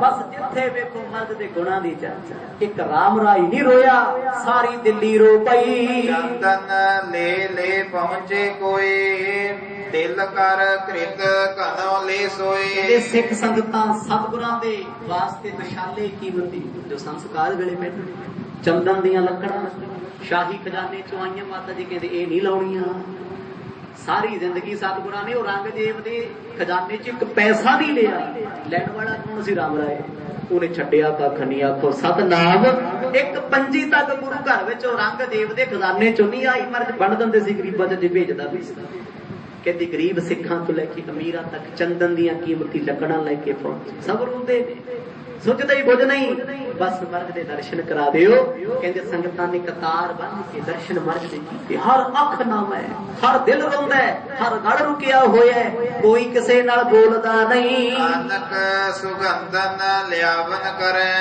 बस जिथे वेखो मर्द दे गुणां दी चर्चा। एक राम राय नहीं रोया, सारी दिल्ली रो पई। चंदन ले ले पहुंचे कोई, दिल कर कृत कनो ले सोए। सिख संगतां सतगुरां दे वास्ते मशाले कीमती जो संस्कार वेले पैण चंदन दियां लकड़ां शाही खजाने चों आईयां। माता जी कहंदे ए नहीं लाउणीਆਂ। सारी जिंदगी सतगुरां ने औरंगजेब दे खजाने च एक पैसा नहीं लिया। लैण वाला कौन सी? राम राय। उन्हें छड्डिया कख नहीं। आखो सतनाम। एक पंजी तक गुरु घर विच औरंगजेब दे खजाने चों नहीं आई। मर्ज बण दिंदे सी, गरीबां च भेजदा भी सी। कहंदी गरीब सिखां तो लैके अमीरां तक चंदन दियां कीमती लकड़ां लैके पहुंचे। सब रोंदे ने, सोचदा ही कुछ नहीं, बस मर्द दे दर्शन करा दिओ। कहंदे संगतां ने कतार बन के दर्शन मर्द दे कीते। हर अख नाम है, हर दिल रोंदा है, हर गड़ रुकिया होया है, कोई किसे नाल बोलदा नहीं। नानक सुगंधन लियावन करे,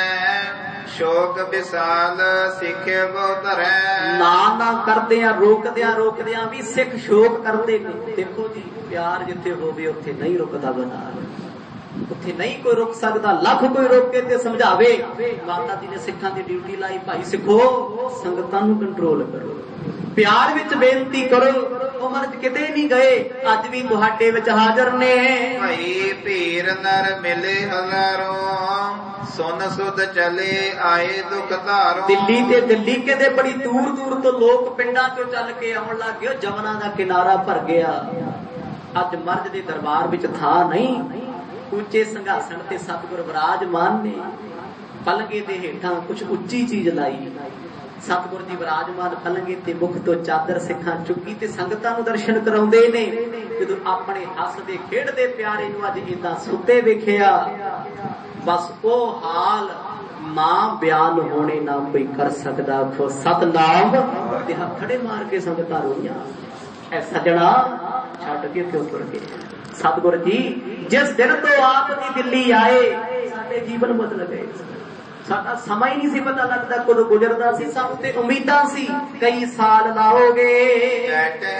शोक विशाल सिखे बहुतरै। ना ना करदियां रोकदियां भी सिख शोक करदे ने। देखो जी प्यार जिथे होवे उत्थे नहीं रुकदा बना, उत्थे नहीं कोई रुक सकदा। लख कोई रोके ते समझावे। माता जी ने सिखां दी ड्यूटी लाई, भाई सिखो संगतां नूं कंट्रोल करो, प्यार विच बेनती करो। ओ मर्ज किते नहीं गए, अज भी तुहाडे विच हाਜ਼ਰ ने। भाई पीर नर मिले हजारों, सुन सुध चले आए दुख धारों। दिल्ली ते दिल्ली के बड़ी दूर दूर तो लोग पिंडां चों चल के आउण लग गए। जमुना दा किनारा भर गया। अज मर्ज दे दरबार विच थां नहीं। ऊंचे संघासन ते सतगुर विराजमान ने। पलंगे दे हेठां कुछ उच्ची चीज लाई। सतगुर जी विराजमान पलंगे ते मुख तो चादर सिखां चुकी ते संगतां नूं दर्शन कराउंदे ने। जदों अपने हसदे खेडदे प्यारे नूं अज इदां सुते वेखिया, बस ओ हाल मां बयान होने ना कोई कर सकदा। आखो सतनाम। ते हथड़े मार के संगतां रोईयां। ऐ सजना छड्ड के क्यों तुर गए? सतगुर जी जिस दिन तो आप जी दिल्ली आए साडे जीवन बदल गए। साडा समा ही नहीं सी पता लगदा कदों गुजरदा सी। सब ते उम्मीदां सी कई साल लाओगे। बैठे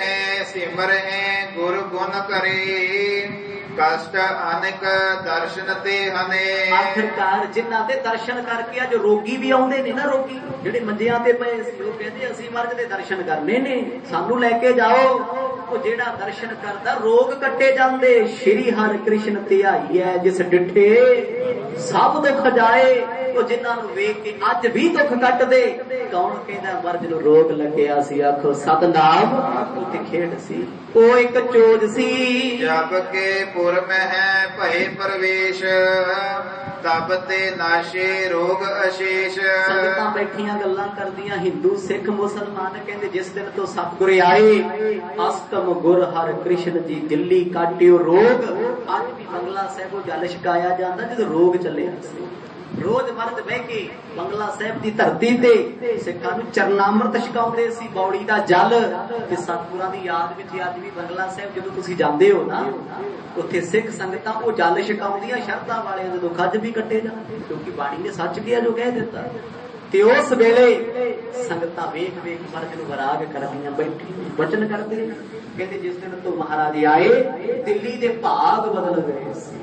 सिमर है गुर गुण करे, कष्ट अनेक दर्शन ते हने। आखिरकार जिन्हां दे दर्शन करके अज रोगी भी आउंदे ने ना, रोगी ਜਿਹੜੇ ਮੰਜਿਆਂ ਤੇ ਪਏ ਸੀ ਉਹ ਕਹਿੰਦੇ ਅਸੀਂ ਮਰਦ ਦੇ ਦਰਸ਼ਨ ਕਰਨੇ ਨੇ, ਸਾਨੂੰ ਲੈ ਕੇ ਜਾਓ। ਉਹ ਜਿਹੜਾ ਦਰਸ਼ਨ ਕਰਦਾ ਰੋਗ ਕੱਟੇ ਜਾਂਦੇ। ਸ਼੍ਰੀ ਹਰਿ ਕ੍ਰਿਸ਼ਨ ਧਿਆਈ ਹੈ ਜਿਸ ਡਿਠੇ ਸਭ ਦੁੱਖ ਜਾਏ। ਉਹ ਜਿਨ੍ਹਾਂ ਨੂੰ ਵੇਖ ਕੇ ਅੱਜ ਵੀ ਦੁੱਖ ਕੱਟਦੇ। ਕੌਣ ਕਹਿੰਦਾ ਮਰਦ ਨੂੰ ਰੋਗ ਲੱਗਿਆ ਸੀ? ਆਖੋ ਸਤਨਾਮ। ਉੱਥੇ ਖੇਡ ਸੀ, ਉਹ ਇੱਕ ਚੋਜ ਸੀ। ਜਬ ਕੇ ਪੁਰ ਮਹਿ ਭਏ ਪ੍ਰਵੇਸ਼, ਤਬ ਤੇ ਨਾਸ਼ੇ ਰੋਗ ਅਸ਼ੇਸ਼। ਸੰਗਤਾਂ ਬੈਠੀਆਂ ਗੱਲਾਂ ਕਰਦੀਆਂ, ਹਿੰਦੂ ਸਿੱਖ ਮੁਸਲਮਾਨ ਕਹਿੰਦੇ ਜਿਸ ਦਿਨ ਤੋਂ ਸਤਿਗੁਰ ਆਏ ਅਸਤਮ ਗੁਰ ਹਰਿ ਕ੍ਰਿਸ਼ਨ ਜੀ ਦਿੱਲੀ ਕਾਟਿਓ ਰੋਗ। ਅੱਜ ਵੀ ਬੰਗਲਾ ਸਾਹਿਬੋਂ ਜਲ ਛਕਾਇਆ ਜਾਂਦਾ ਜਦੋਂ ਰੋਗ ਚੱਲਿਆ ਸੀ। रोज मर्द बह के बंगला साहिब की धरती ते सिखां नूं चरनामृत छकाउंदे सी, पौड़ी दा जल। ते सतगुरां दी याद विच अज भी बंगला साहिब जदों तुसीं जांदे हो ना, उत्थे सिख संगतां ओ जल छकाउंदियां। शरधा वाले दे दुख अज भी कट्टे जांदे, क्योंकि बाणी ने सच किया जो कह दिता। ते उस वेले संगतां वेख वेख मर्द नूं वराग करदियां बैठी वचन करदे। कहंदे जिस दिन तो महाराज आए दिल्ली दे भाग बदल गए सी।